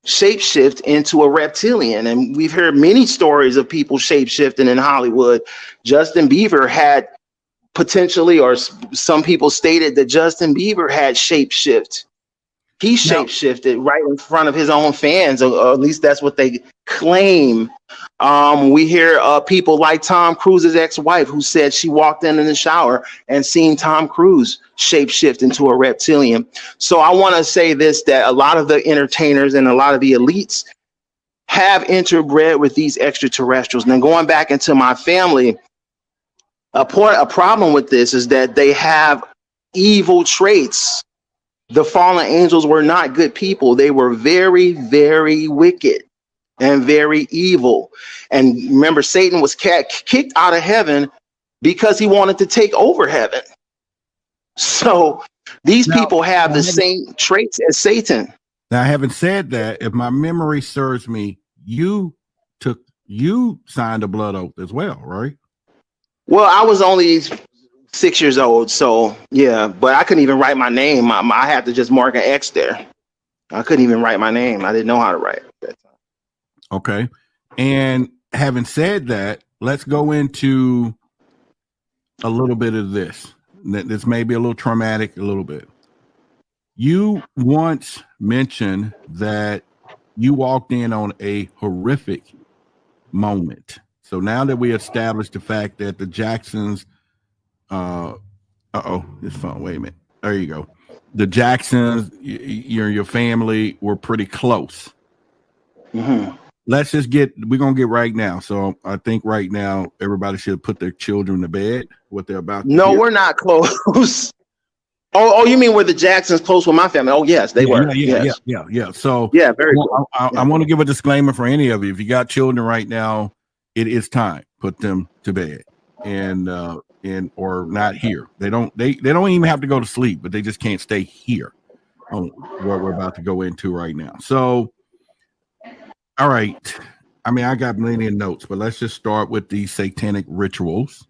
shapeshift into a reptilian. And we've heard many stories of people shapeshifting in Hollywood. Justin Bieber had potentially, or some people stated that Justin Bieber had shapeshift. He shapeshifted right in front of his own fans, or at least that's what they claim. We hear people like Tom Cruise's ex-wife, who said she walked in the shower and seen Tom Cruise shapeshift into a reptilian. So I want to say this, that a lot of the entertainers and a lot of the elites have interbred with these extraterrestrials. Now, going back into my family, a problem with this is that they have evil traits. The fallen angels were not good people. They were very, very wicked and very evil. And remember, Satan was kicked out of heaven because he wanted to take over heaven. So these people have the same traits as Satan. Now, having said that, if my memory serves me, you signed a blood oath as well, right? Well, I was only 6 years old, so yeah, but I couldn't even write my name. I had to just mark an X there. I couldn't even write my name. I didn't know how to write at that time. Okay. And having said that, let's go into a little bit of this. This may be a little traumatic, a little bit. You once mentioned that you walked in on a horrific moment. So now that we established the fact that the Jacksons, this phone, wait a minute. There you go. The Jacksons, your family were pretty close. Mm-hmm. We're going to get right now. So I think right now, everybody should put their children to bed, what they're about to hear. We're not close. Oh, you mean were the Jacksons close with my family? Oh, yes, they were. Yeah. So yeah, very cool. I want to give a disclaimer for any of you. If you got children right now, it is time. Put them to bed and or not here. They don't even have to go to sleep, but they just can't stay here. on what we're about to go into right now. So, all right. I mean, I got plenty of notes, but let's just start with the satanic rituals.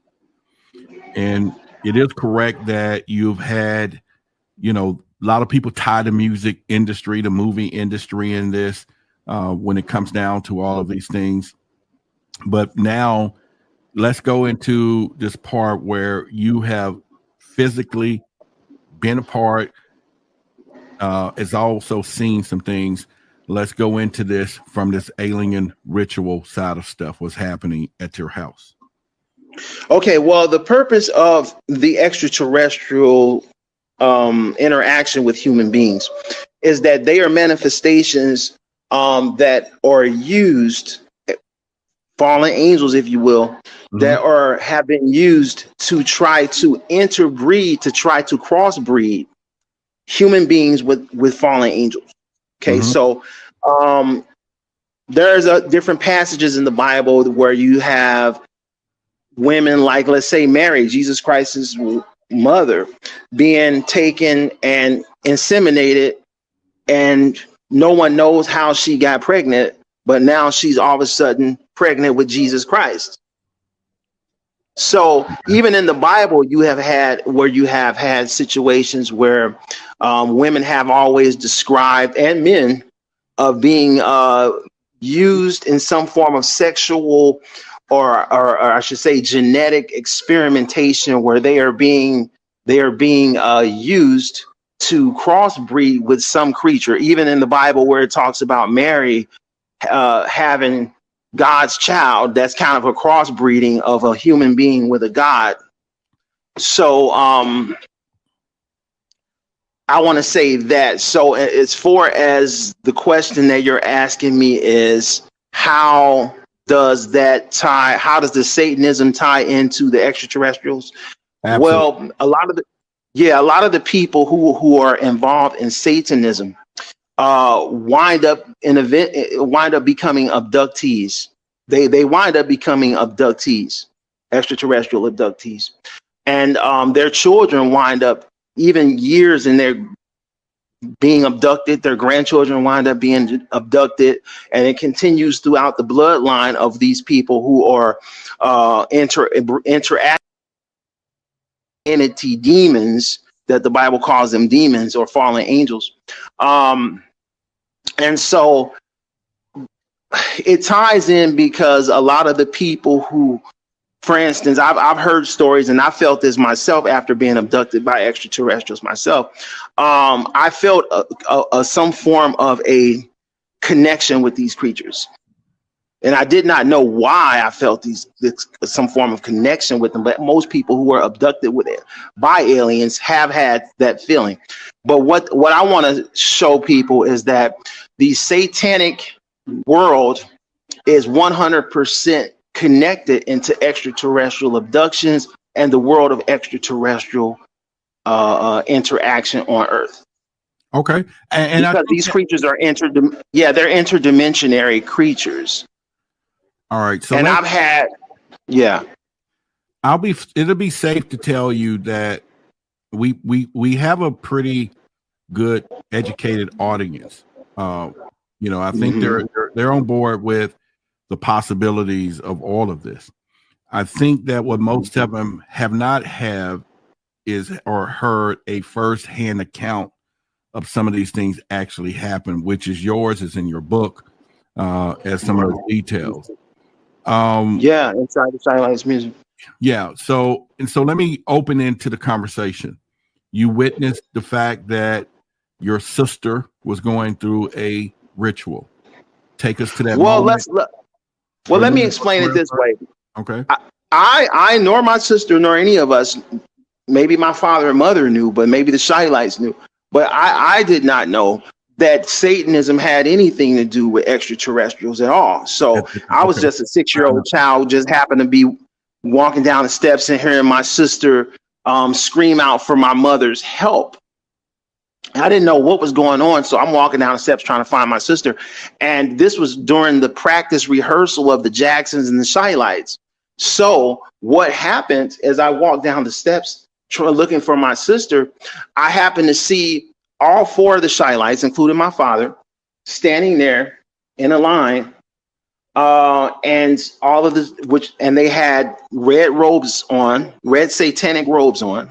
And it is correct that you've had, a lot of people tie the music industry, the movie industry in this when it comes down to all of these things. But now let's go into this part where you have physically been a part, has also seen some things. Let's go into this from this alien ritual side of stuff. What's happening at your house? Okay, well, the purpose of the extraterrestrial interaction with human beings is that they are manifestations that are used, fallen angels, if you will, that have been used to try to interbreed, to try to crossbreed human beings with fallen angels. Okay, so there's different passages in the Bible where you have women like, let's say, Mary, Jesus Christ's mother, being taken and inseminated, and no one knows how she got pregnant, but now she's all of a sudden pregnant with Jesus Christ. So even in the Bible, you have had situations where women have always described, and men, of being used in some form of sexual or I should say genetic experimentation, where they are being used to crossbreed with some creature. Even in the Bible, where it talks about Mary having God's child, that's kind of a crossbreeding of a human being with a god. So I want to say that. So as far as the question that you're asking me is, how does the Satanism tie into the extraterrestrials? Absolutely. Well, a lot of the people who are involved in Satanism wind up becoming abductees. They wind up becoming abductees, extraterrestrial abductees, and their children wind up, even years in their being abducted, their grandchildren wind up being abducted, and it continues throughout the bloodline of these people who are interacting entity demons, that the Bible calls them demons or fallen angels. And so it ties in because a lot of the people who, for instance, I've heard stories, and I felt this myself after being abducted by extraterrestrials myself. I felt some form of a connection with these creatures, and I did not know why I felt some form of connection with them. But most people who were abducted by aliens have had that feeling. But what I want to show people is that the satanic world is 100% connected into extraterrestrial abductions and the world of extraterrestrial interaction on Earth. Okay, and because these creatures are they're interdimensionary creatures. All right, so and I've had, it'll be safe to tell you that we have a pretty good educated audience. I think they're on board with the possibilities of all of this. I think that what most of them have not heard a first-hand account of some of these things actually happen, which is yours, is in your book, as some of those details. Inside the Chi Lite's music. Yeah. So let me open into the conversation. You witnessed the fact that your sister was going through a ritual. Take us to that moment. Let me explain it this way. Okay. I nor my sister nor any of us, maybe my father and mother knew, but maybe the Chi Lites knew, but I did not know that Satanism had anything to do with extraterrestrials at all. So I was just a 6-year-old child who just happened to be walking down the steps and hearing my sister scream out for my mother's help. I didn't know what was going on, so I'm walking down the steps trying to find my sister. And this was during the practice rehearsal of the Jacksons and the Chi Lites. So what happened as I walked down the steps looking for my sister, I happened to see all four of the Chi Lites, including my father, standing there in a line, and all of and they had red robes on, red satanic robes on,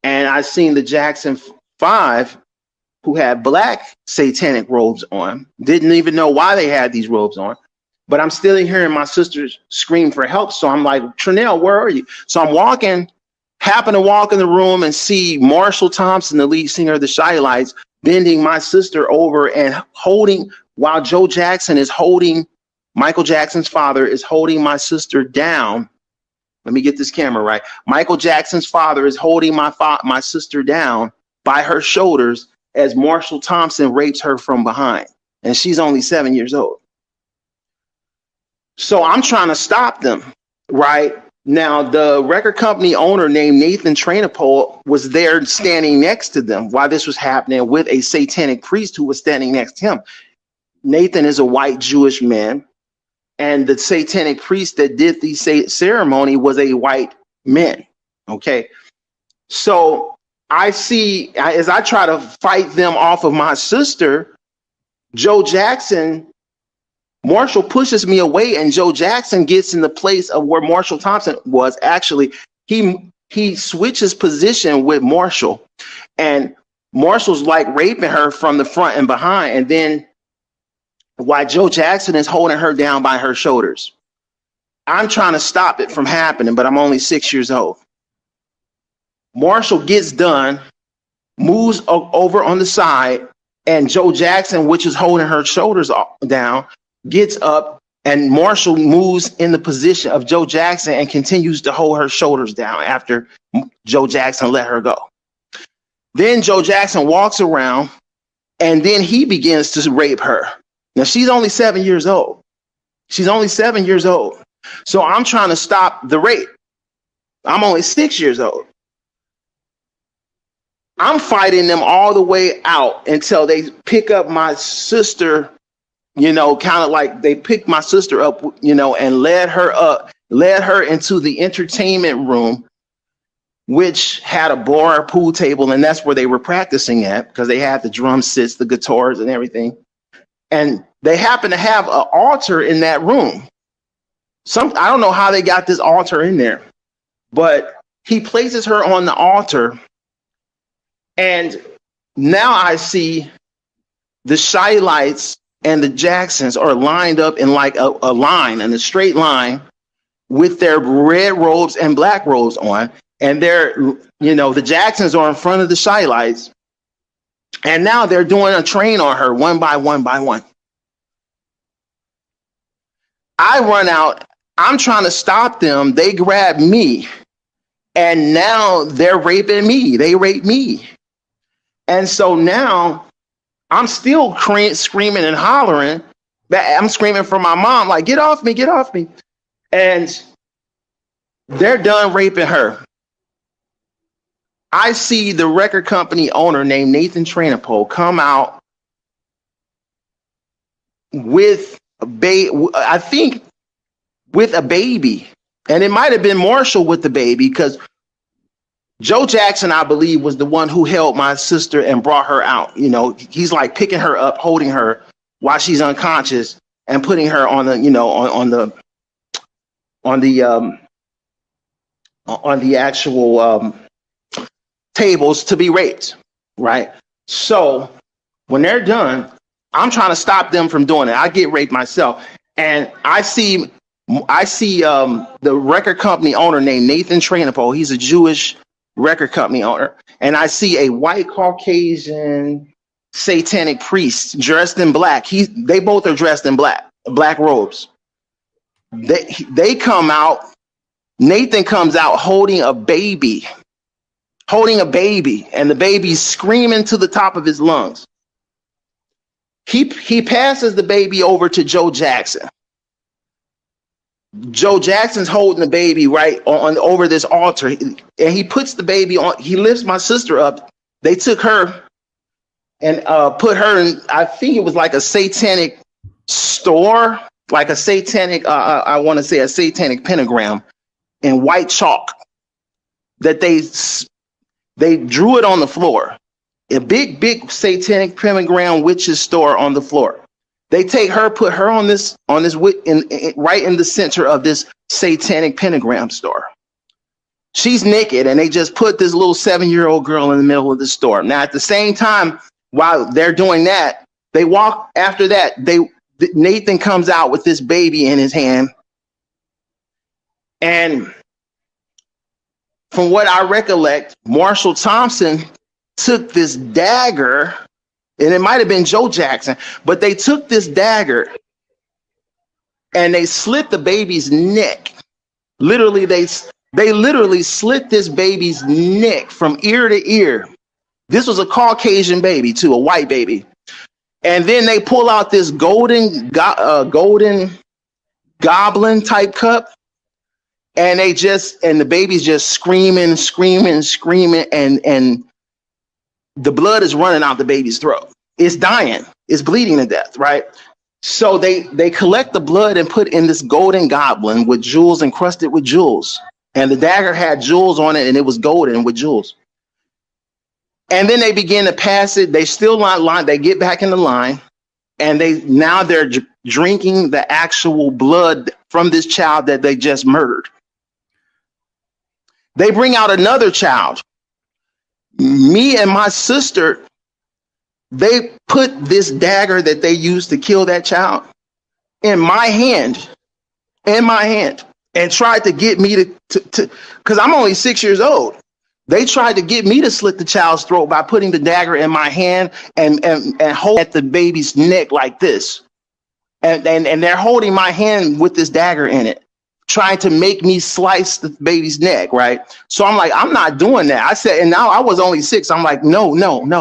and I seen the Jackson 5 who had black satanic robes on. Didn't even know why they had these robes on, but I'm still hearing my sister scream for help. So I'm like, Trinell, where are you? So I'm happen to walk in the room and see Marshall Thompson, the lead singer of the Chi Lites, bending my sister over and holding, while Joe Jackson is holding, Michael Jackson's father is holding my sister down. Let me get this camera right. Michael Jackson's father is holding my sister down by her shoulders as Marshall Thompson rapes her from behind. And she's only 7 years old. So I'm trying to stop them, right? Now, the record company owner named Nathan Trainapole was there standing next to them while this was happening with a satanic priest who was standing next to him. Nathan is a white Jewish man, and the satanic priest that did the ceremony was a white man, okay? So I see, as I try to fight them off of my sister, Joe Jackson, Marshall pushes me away, and Joe Jackson gets in the place of where Marshall Thompson was. Actually, he switches position with Marshall, and Marshall's like raping her from the front and behind, and then while Joe Jackson is holding her down by her shoulders. I'm trying to stop it from happening, but I'm only 6 years old. Marshall gets done, moves over on the side, and Joe Jackson, which is holding her shoulders down, gets up, and Marshall moves in the position of Joe Jackson and continues to hold her shoulders down after Joe Jackson let her go. Then Joe Jackson walks around, and then he begins to rape her. Now, she's only 7 years old. She's only 7 years old. So I'm trying to stop the rape. I'm only 6 years old. I'm fighting them all the way out until they pick up my sister, kind of like they picked my sister up, and led her into the entertainment room, which had a bar, pool table, and that's where they were practicing at, because they had the drum sets, the guitars, and everything. And they happen to have an altar in that room. I don't know how they got this altar in there, but he places her on the altar. And now I see the Chi Lites and the Jacksons are lined up in like a line, in a straight line, with their red robes and black robes on. And they're, the Jacksons are in front of the Chi Lites. And now they're doing a train on her one by one by one. I run out. I'm trying to stop them. They grab me. And now they're raping me. They rape me. And so now I'm still screaming and hollering. I'm screaming for my mom, like, get off me, get off me. And they're done raping her. I see the record company owner named Nathan Trainapole come out with a baby, and it might have been Marshall with the baby, because Joe Jackson, I believe, was the one who held my sister and brought her out. He's like picking her up, holding her while she's unconscious, and putting her on the on the actual tables to be raped, right? So when they're done, I'm trying to stop them from doing it. I get raped myself, and I see the record company owner named Nathan Trainapole. He's a Jewish record company owner, and I see a white Caucasian satanic priest dressed in black. They both are dressed in black robes. They come out. Nathan comes out holding a baby, and the baby's screaming to the top of his lungs. He passes the baby over to Joe Jackson. Joe Jackson's holding the baby right on over this altar, and he puts the baby on. He lifts my sister up. They took her and put her in, I think it was like a satanic store, like a satanic, I want to say a satanic pentagram in white chalk that they drew it on the floor. a big satanic pentagram witch's store on the floor. They take her, put her on this right in the center of this satanic pentagram store. She's naked, and they just put this little 7-year-old girl in the middle of the store. Now, at the same time, while they're doing that, they walk after that. Nathan comes out with this baby in his hand, and from what I recollect, Marshall Thompson took this dagger, and it might have been Joe Jackson, but they took this dagger and they slit the baby's neck. Literally, they literally slit this baby's neck from ear to ear. This was a Caucasian baby too, a white baby. And then they pull out this golden goblin type cup, and the baby's just screaming, and the blood is running out the baby's throat. It's dying. It's bleeding to death, right? So they collect the blood and put in this golden goblin with jewels, encrusted with jewels. And the dagger had jewels on it, and it was golden with jewels. And then they begin to pass it. They still not line. They get back in the line, and they're drinking the actual blood from this child that they just murdered. They bring out another child. Me and my sister, they put this dagger that they used to kill that child in my hand, and tried to get me to because I'm only 6 years old. They tried to get me to slit the child's throat by putting the dagger in my hand and hold at the baby's neck like this. And they're holding my hand with this dagger in it, trying to make me slice the baby's neck, right? So I'm like, I'm not doing that. I said, and now I was only 6. I'm like, no,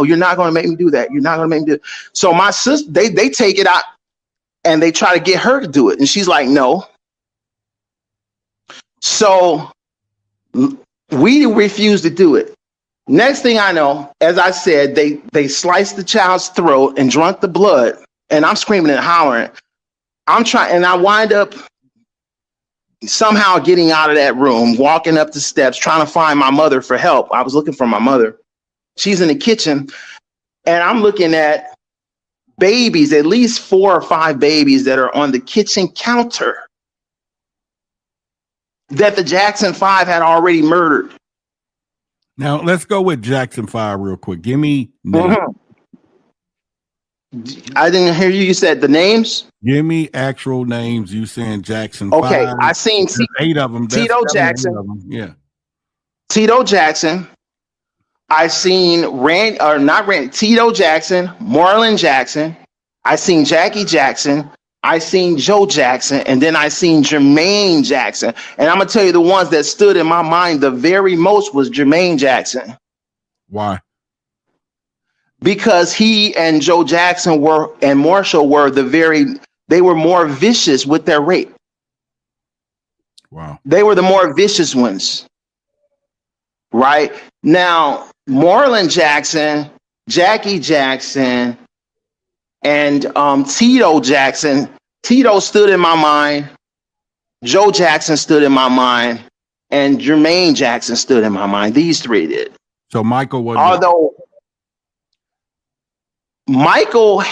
you're not going to make me do that. You're not going to make me do it. So my sister, they take it out and they try to get her to do it. And she's like, no. So we refuse to do it. Next thing I know, as I said, they sliced the child's throat and drunk the blood. And I'm screaming and hollering. And I wind up somehow getting out of that room, walking up the steps, trying to find my mother for help. I was looking for my mother. She's in the kitchen, and I'm looking at babies, at least 4 or 5 babies that are on the kitchen counter that the Jackson 5 had already murdered. Now, let's go with Jackson 5 real quick. Give me names. I didn't hear you. You said the names? Give me actual names. You saying Jackson 5. Okay, I seen 8 of them. Tito Jackson. Yeah. Tito Jackson. I seen Tito Jackson, Marlon Jackson. I seen Jackie Jackson. I seen Joe Jackson, and then I seen Jermaine Jackson. And I'm gonna tell you, the ones that stood in my mind the very most was Jermaine Jackson. Why? Because he and Joe Jackson and Marshall were they were more vicious with their rape. Wow. They were the more vicious ones. Right? Now, Marlon Jackson, Jackie Jackson, and Tito Jackson. Tito stood in my mind. Joe Jackson stood in my mind. And Jermaine Jackson stood in my mind. These 3 did. So Michael was. Although Michael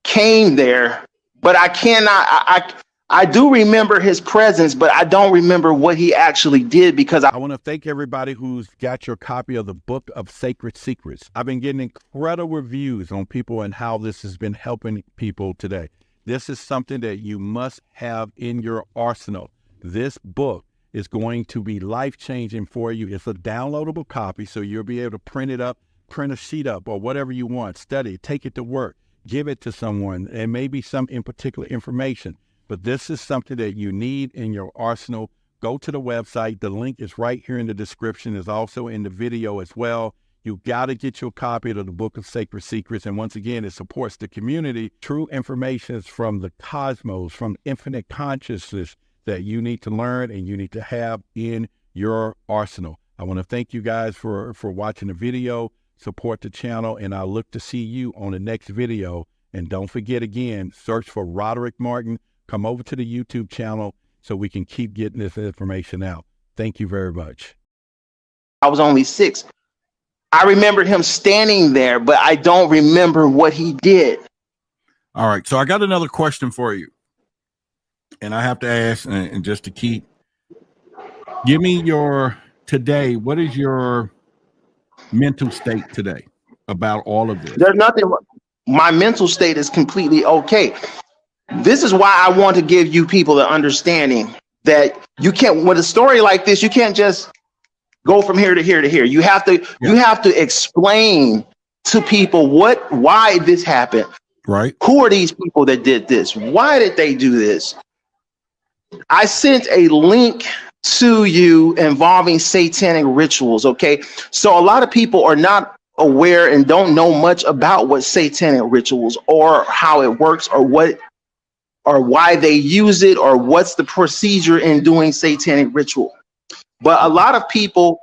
came there, but I cannot. I do remember his presence, but I don't remember what he actually did because I want to thank everybody who's got your copy of the Book of Sacred Secrets. I've been getting incredible reviews on people and how this has been helping people today. This is something that you must have in your arsenal. This book is going to be life-changing for you. It's a downloadable copy, so you'll be able to print it up, print a sheet up, or whatever you want. Study, take it to work, give it to someone, and maybe some in particular information. But this is something that you need in your arsenal. Go to the website. The link is right here in the description. It's also in the video as well. You got to get your copy of the Book of Sacred Secrets. And once again, it supports the community. True information is from the cosmos, from infinite consciousness that you need to learn and you need to have in your arsenal. I want to thank you guys for watching the video. Support the channel, and I look to see you on the next video. And don't forget, again, search for Roderick Martin. Come over to the YouTube channel so we can keep getting this information out. Thank you very much. I was only 6. I remember him standing there, but I don't remember what he did. All right. So I got another question for you. And I have to ask, and just to give me today, what is your mental state today about all of this? There's nothing. My mental state is completely okay. This is why I want to give you people the understanding that you can't, with a story like this, you can't just go from here to here to here. You have to explain to people why this happened. Right. Who are these people that did this? Why did they do this? I sent a link to you involving satanic rituals. Okay. So a lot of people are not aware and don't know much about what satanic rituals or how it works or why they use it or what's the procedure in doing satanic ritual. But a lot of people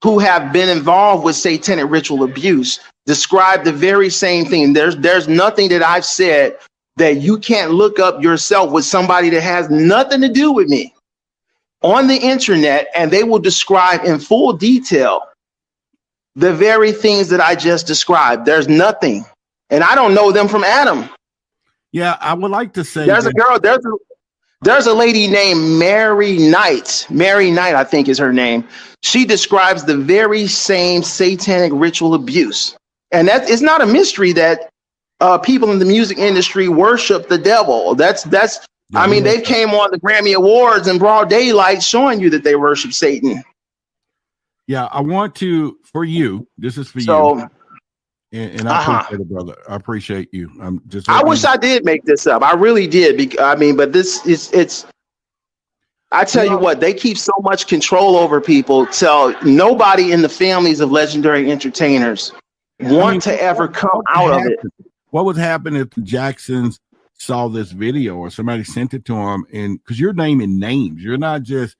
who have been involved with satanic ritual abuse describe the very same thing. There's nothing that I've said that you can't look up yourself with somebody that has nothing to do with me on the internet, and they will describe in full detail the very things that I just described. There's nothing, and I don't know them from Adam. Yeah, I would like to say there's a girl. There's a lady named Mary Knight. Mary Knight, I think, is her name. She describes the very same satanic ritual abuse, and that it's not a mystery that people in the music industry worship the devil. That's. I mean, they came on the Grammy Awards in broad daylight, showing you that they worship Satan. Yeah, I want to for you. This is for you. And I appreciate it, brother. I appreciate you. I wish I did make this up. I really did. I mean, but it's. I tell you what, they keep so much control over people till nobody in the families of legendary entertainers want to ever come out of it. What would happen if the Jacksons saw this video or somebody sent it to them? And because you're naming names, you're not just.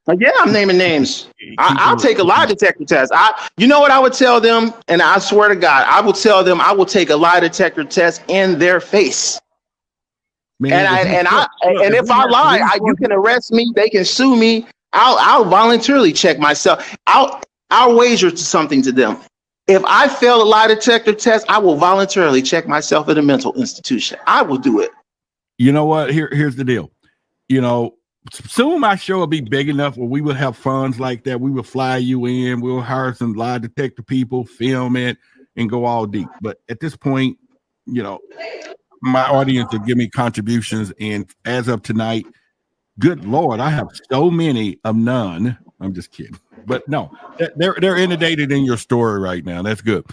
Yeah, I'm naming names. I'll take a lie detector test. You know what I would tell them? And I swear to God, I will tell them I will take a lie detector test in their face. Man, and if I lie, you can arrest me. They can sue me. I'll voluntarily check myself. I'll wager something to them. If I fail a lie detector test, I will voluntarily check myself at a mental institution. I will do it. You know what? Here's the deal. You know, soon my show will be big enough where we will have funds like that. We will fly you in. We'll hire some lie detector people, film it, and go all deep. But at this point, you know, my audience will give me contributions. And as of tonight, good Lord, I have so many of none. I'm just kidding. But no, they're inundated in your story right now. That's good.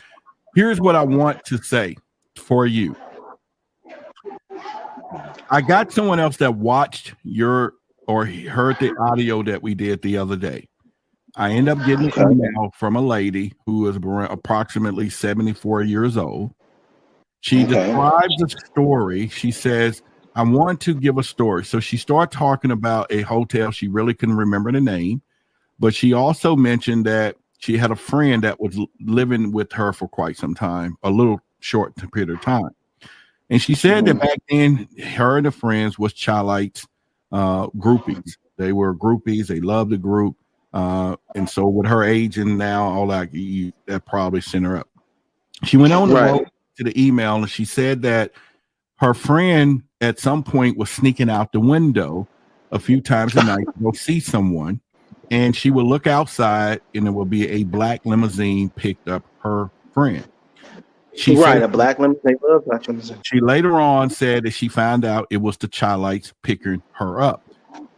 Here's what I want to say for you. I got someone else that watched or heard the audio that we did the other day. I end up getting an email from a lady who is approximately 74 years old. She describes a story. She says, I want to give a story. So she started talking about a hotel. She really couldn't remember the name, but she also mentioned that she had a friend that was living with her for quite some time, a little short period of time. And she said that back then, her and the friends was Chi Lite groupies. They were groupies. They loved the group. And so with her age and now all that probably sent her up. She went on to the email and she said that her friend at some point was sneaking out the window a few times a night to go see someone. And she would look outside and there would be a black limousine picked up her friend. She said, a black limousine. They love black limousine. She later on said that she found out it was the Chi Lites picking her up.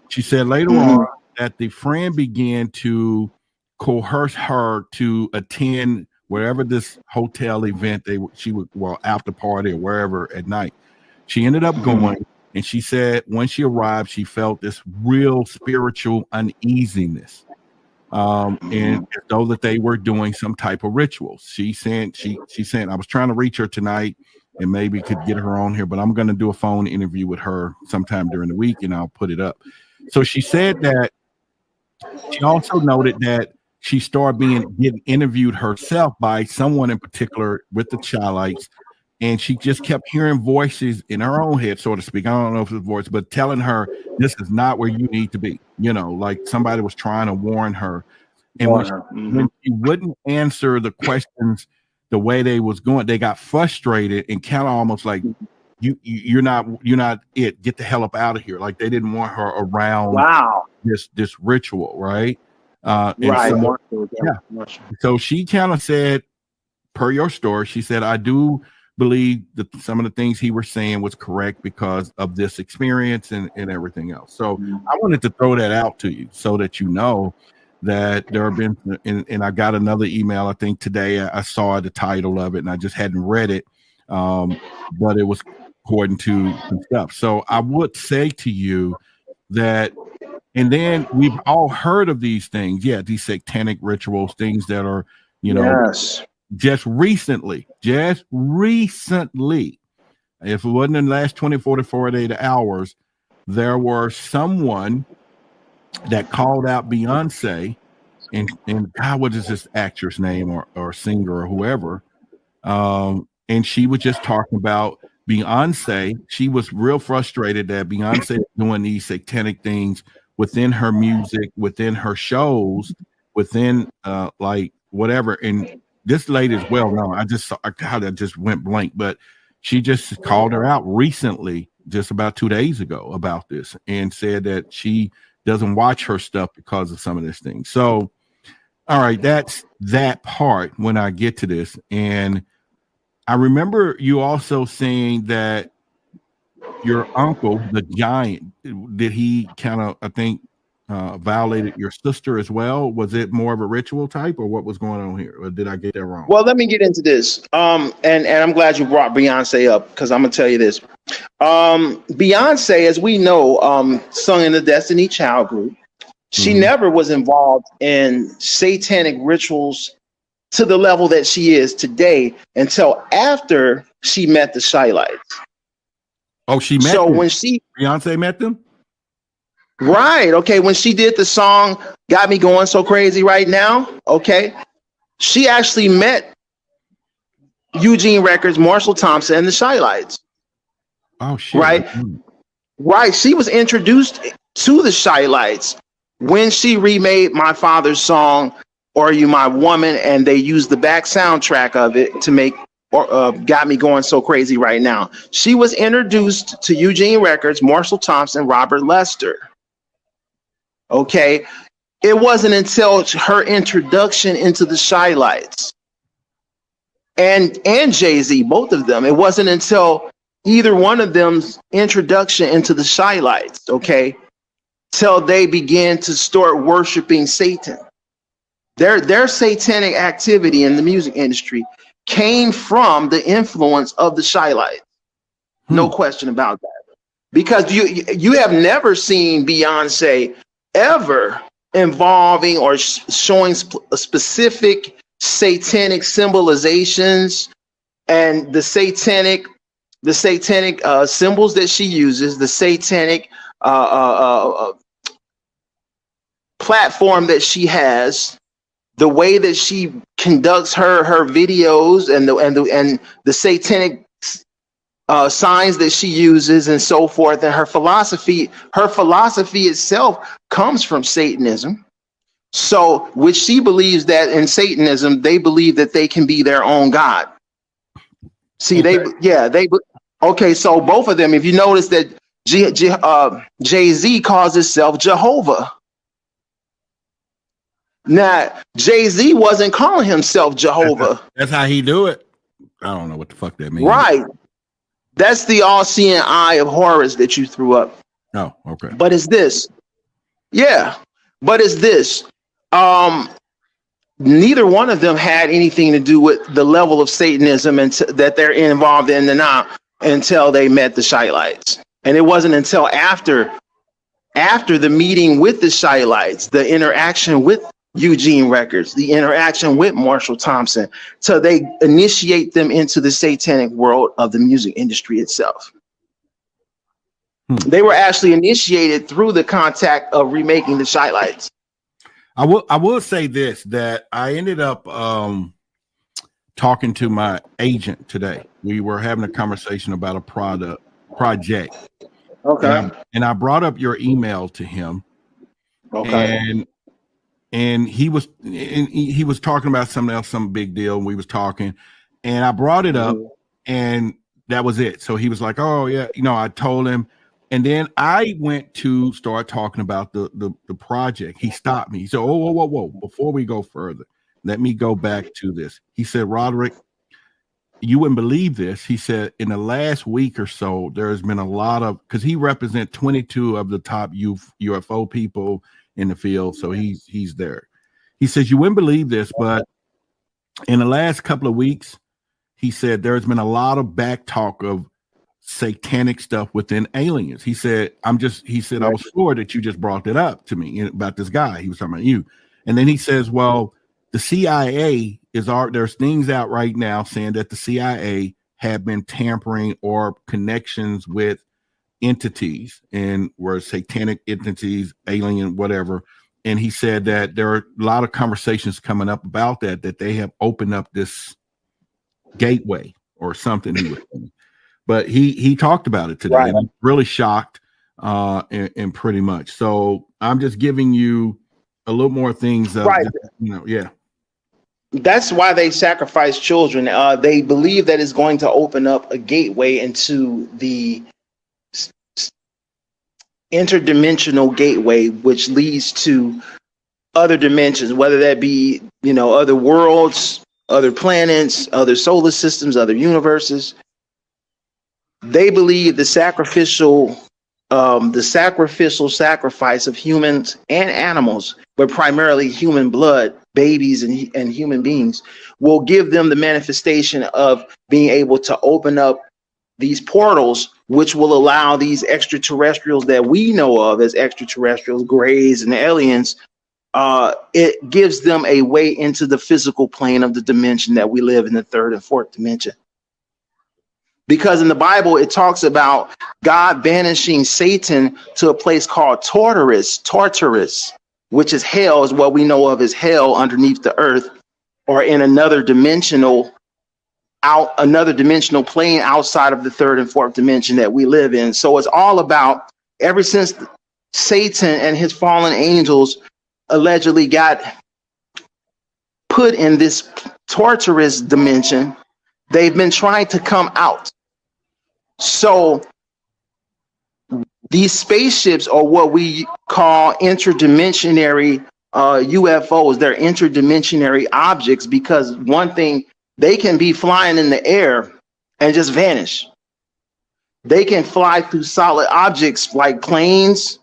She said later on that the friend began to coerce her to attend wherever this hotel event after party or wherever at night. She ended up going, and she said when she arrived, she felt this real spiritual uneasiness. And as though that they were doing some type of ritual. She said, I was trying to reach her tonight and maybe could get her on here, but I'm going to do a phone interview with her sometime during the week and I'll put it up. So she said that she also noted that she started getting interviewed herself by someone in particular with the Chi Lites. And she just kept hearing voices in her own head, so to speak. I don't know if it's a voice, but telling her this is not where you need to be. You know, like somebody was trying to warn her. And when she wouldn't answer the questions the way they was going, they got frustrated and kind of almost like, you're not it. Get the hell up out of here. Like they didn't want her around. Wow. This ritual, right? Right. So she kind of said, per your story, she said, I do believe that some of the things he was saying was correct because of this experience and everything else. So I wanted to throw that out to you so that you know that there have been, and I got another email, I think today, I saw the title of it and I just hadn't read it, but it was according to some stuff. So I would say to you that, and then we've all heard of these things, these satanic rituals, things that are, just recently, if it wasn't in the last 24 to 48 hours, there were someone that called out Beyonce and God, what is this actress name or singer or whoever? And she was just talking about Beyonce. She was real frustrated that Beyonce was doing these satanic things within her music, within her shows, within like whatever. And this lady is well known. I just went blank, but she just called her out recently, just about 2 days ago, about this, and said that she doesn't watch her stuff because of some of this thing. So, all right, that's that part when I get to this. And I remember you also saying that your uncle, the giant, did he kind of, I think, violated your sister as well? Was it more of a ritual type, or what was going on here? Or did I get that wrong? Well, let me get into this. And I'm glad you brought Beyonce up, because I'm gonna tell you this. Beyonce, as we know, sung in the Destiny Child group. She never was involved in satanic rituals to the level that she is today until after she met the Chi Lites. Oh, she met so them. When Beyonce met them? Right. Okay. When she did the song Got Me Going So Crazy Right Now, okay, she actually met Eugene Records, Marshall Thompson, and the Chi Lites. Oh, shit. Right. Right. She was introduced to the Chi Lites when she remade my father's song, Are You My Woman? And they used the back soundtrack of it to make Got Me Going So Crazy Right Now. She was introduced to Eugene Records, Marshall Thompson, Robert Lester. Okay, it wasn't until her introduction into the Chi Lites and Jay-Z, both of them, it wasn't until either one of them's introduction into the Chi Lites, okay, till they began to start worshiping Satan. Their satanic activity in the music industry came from the influence of the Chi Lites. No question about that. Because you have never seen Beyonce ever involving or showing specific satanic symbolizations and the satanic symbols that she uses, the satanic platform that she has, the way that she conducts her videos and the satanic signs that she uses and so forth, and her philosophy itself comes from Satanism. So, which she believes that in Satanism, they believe that they can be their own God. See, okay, so both of them, if you notice that Jay-Z calls himself Jehovah. Now, Jay-Z wasn't calling himself Jehovah. That's how he do it. I don't know what the fuck that means. Right. That's the all-seeing eye of Horus that you threw up. Oh, okay. But it's this. Yeah. But it's this. Neither one of them had anything to do with the level of Satanism that they're involved in now until they met the Chi Lites. And it wasn't until after the meeting with the Chi Lites, the interaction with Eugene Records, the interaction with Marshall Thompson, so they initiate them into the satanic world of the music industry itself. They were actually initiated through the contact of remaking the Chi Lites. I will say this, that I ended up talking to my agent today. We were having a conversation about a project. Okay. And I brought up your email to him. Okay. And and he was talking about something else, some big deal, and we was talking, and I brought it up, and that was it. So he was like, oh yeah, I told him, and then I went to start talking about the project. He stopped me. He said, oh, whoa, before we go further, let me go back to this. He said, Roderick, you wouldn't believe this. He said, in the last week or so, there has been a lot of, because he represents 22 of the top UFO people in the field, so he's there. He says, you wouldn't believe this, but in the last couple of weeks, he said there's been a lot of back talk of satanic stuff within aliens. He said, I was floored that you just brought that up to me about this guy. He was talking about you. And then he says, well, the CIA there's things out right now saying that the CIA have been tampering or connections with entities, and were satanic entities, alien, whatever. And he said that there are a lot of conversations coming up about that they have opened up this gateway or something. But he talked about it today. Right. I'm really shocked, and pretty much. So I'm just giving you a little more things. Right. Yeah. That's why they sacrifice children. They believe that it's going to open up a gateway into the interdimensional gateway, which leads to other dimensions, whether that be, other worlds, other planets, other solar systems, other universes. They believe the sacrificial sacrifice of humans and animals, but primarily human blood, babies and human beings, will give them the manifestation of being able to open up these portals, which will allow these extraterrestrials that we know of as extraterrestrials, grays and aliens, it gives them a way into the physical plane of the dimension that we live in, the third and fourth dimension. Because in the Bible, it talks about God banishing Satan to a place called Tartarus, which is hell, is what we know of as hell underneath the earth, or in another dimensional plane outside of the third and fourth dimension that we live in. So it's all about, ever since Satan and his fallen angels allegedly got put in this Tartarus dimension, they've been trying to come out. So these spaceships are what we call interdimensionary UFOs. They're interdimensionary objects because, one thing, they can be flying in the air and just vanish. They can fly through solid objects like planes,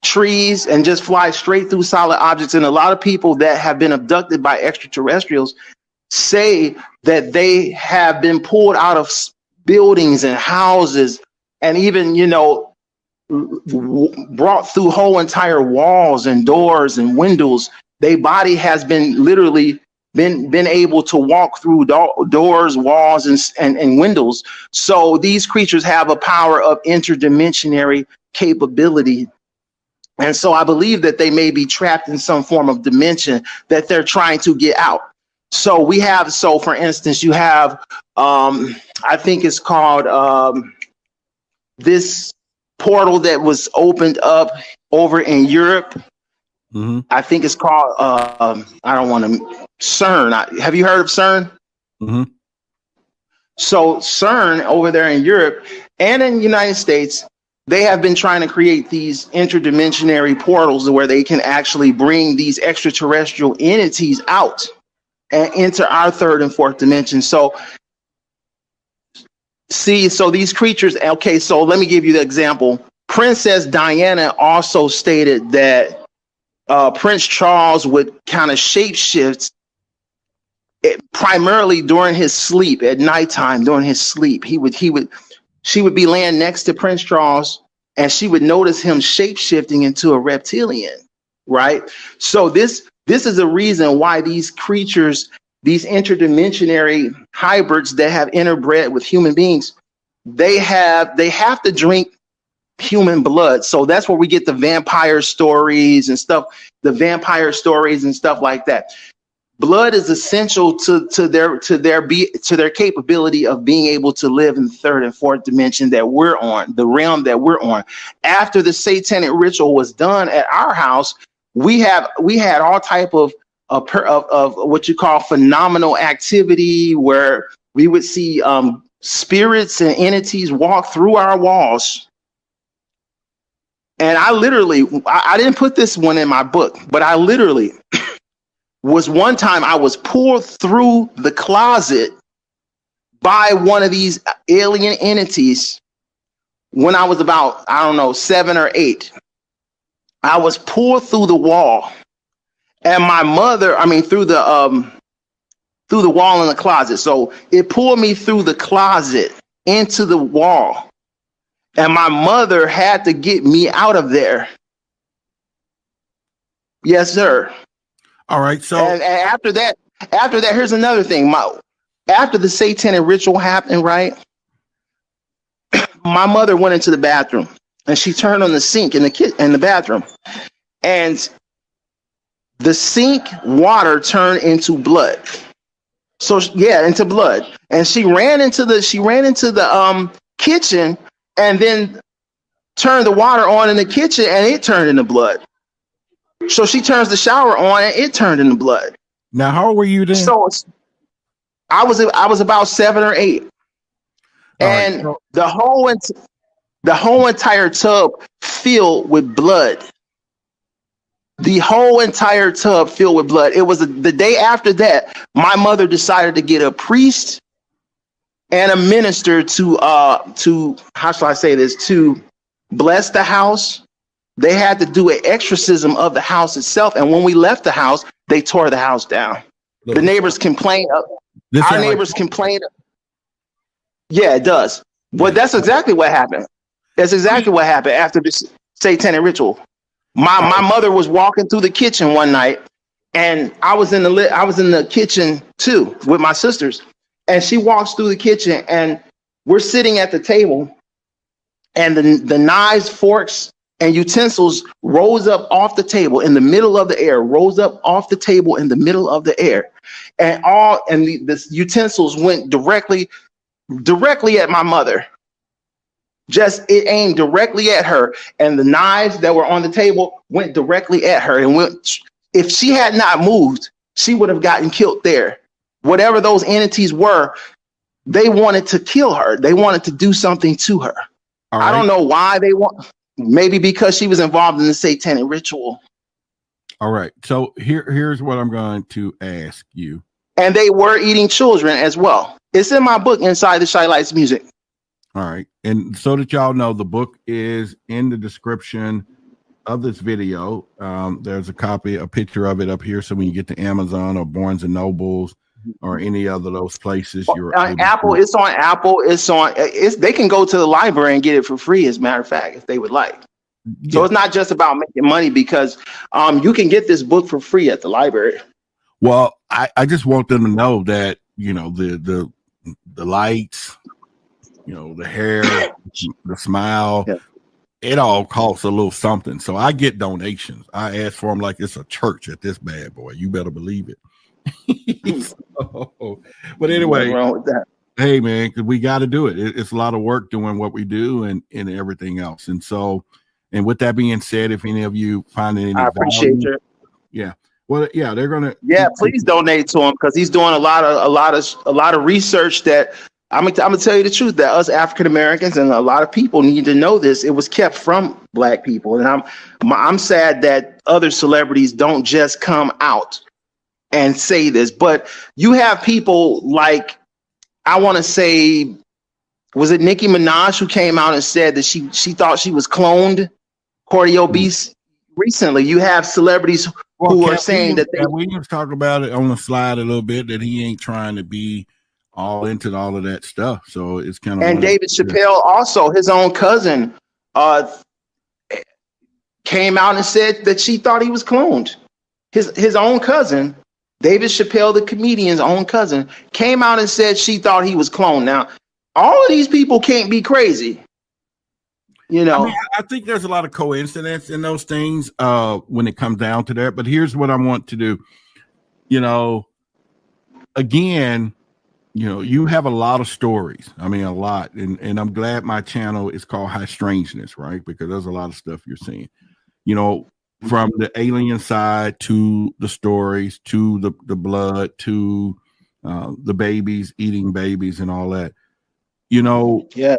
trees, and just fly straight through solid objects. And a lot of people that have been abducted by extraterrestrials say that they have been pulled out of buildings and houses, and even, brought through whole entire walls and doors and windows. Their body has been literally been able to walk through doors, walls, and windows. So these creatures have a power of interdimensionary capability. And so I believe that they may be trapped in some form of dimension that they're trying to get out. So for instance, you have, I think it's called this portal that was opened up over in Europe. Mm-hmm. I think it's called, CERN. Have you heard of CERN? Mm-hmm. So CERN over there in Europe and in the United States, they have been trying to create these interdimensionary portals where they can actually bring these extraterrestrial entities out and into our third and fourth dimension. So these creatures, okay, so let me give you the example. Princess Diana also stated that Prince Charles would kind of shapeshift primarily during his sleep, at nighttime. During his sleep, she would be laying next to Prince Charles, and she would notice him shapeshifting into a reptilian, right? So this is the reason why these creatures, these interdimensionary hybrids that have interbred with human beings, they have to drink human blood. So that's where we get the vampire stories and stuff like that. Blood is essential to their capability of being able to live in the third and fourth dimension that we're on, the realm that we're on. After the satanic ritual was done at our house, we had all type of what you call phenomenal activity, where we would see spirits and entities walk through our walls. And I didn't put this one in my book, but I literally was one time I was pulled through the closet by one of these alien entities when I was about, I don't know, 7 or 8. I was pulled through the wall, and my mother, through the wall in the closet. So it pulled me through the closet into the wall, and my mother had to get me out of there. Yes, sir. All right. So and after that, here's another thing. After the satanic ritual happened, right? My mother went into the bathroom and she turned on the sink in the bathroom, and the sink water turned into blood. So yeah, into blood. And she ran into the kitchen and then turned the water on in the kitchen, and it turned into blood. So she turns the shower on and it turned into blood. Now, how old were you then? So I was about 7 or 8. And right. the whole entire tub filled with blood. The whole entire tub filled with blood. It was the day after that, my mother decided to get a priest and a minister to how shall I say this, to bless the house. They had to do an exorcism of the house itself, and when we left the house, they tore the house down. The neighbors complained. Our neighbors complained. Yeah, it does. But that's exactly what happened. That's exactly what happened after this satanic ritual. My mother was walking through the kitchen one night, and I was in the kitchen too with my sisters. And she walks through the kitchen, and we're sitting at the table, and the knives, forks, and utensils rose up off the table in the middle of the air, rose up off the table in the middle of the air. And the utensils went directly at my mother. Just it aimed directly at her, and the knives that were on the table went directly at her. And if she had not moved, she would have gotten killed there. Whatever those entities were, they wanted to kill her. They wanted to do something to her. Right. I don't know why they want. Maybe because she was involved in the satanic ritual. All right. So here's what I'm going to ask you. And they were eating children as well. It's in my book, Inside the Chi Lite's Music. All right. And so that y'all know, the book is in the description of this video. There's a picture of it up here. So when you get to Amazon or Barnes and Nobles or any other of those places, you're on Apple. It's on Apple. They can go to the library and get it for free, as a matter of fact, if they would like. Yeah. So it's not just about making money, because you can get this book for free at the library. Well, I just want them to know that, the lights, the hair, the smile, yeah, it all costs a little something. So I get donations. I ask for them like it's a church at this bad boy. You better believe it. But anyway, wrong with that. Hey man, because we got to do it. It's a lot of work doing what we do and everything else. And so, and with that being said, if any of you find any, I appreciate you. Yeah. Well, yeah, they're gonna. Yeah, please donate to him, because he's doing a lot of research that I'm gonna tell you the truth, that us African Americans and a lot of people need to know this. It was kept from Black people, and I'm sad that other celebrities don't just come out and say this. But you have people like, I want to say, was it Nicki Minaj who came out and said that she thought she was cloned, Cordio Beast? Recently, you have celebrities who are saying that we just talked about it on the slide a little bit, that he ain't trying to be all into all of that stuff. So it's kind of. And David Chappelle also, his own cousin, came out and said that she thought he was cloned. His own cousin, David Chappelle, the comedian's own cousin, came out and said she thought he was cloned. Now, all of these people can't be crazy. I think there's a lot of coincidence in those things when it comes down to that. But here's what I want to do. Again, you have a lot of stories. I mean, a lot. And I'm glad my channel is called High Strangeness, right? Because there's a lot of stuff you're seeing. from the alien side to the stories to the blood to the babies eating babies and all that. You know, Yeah.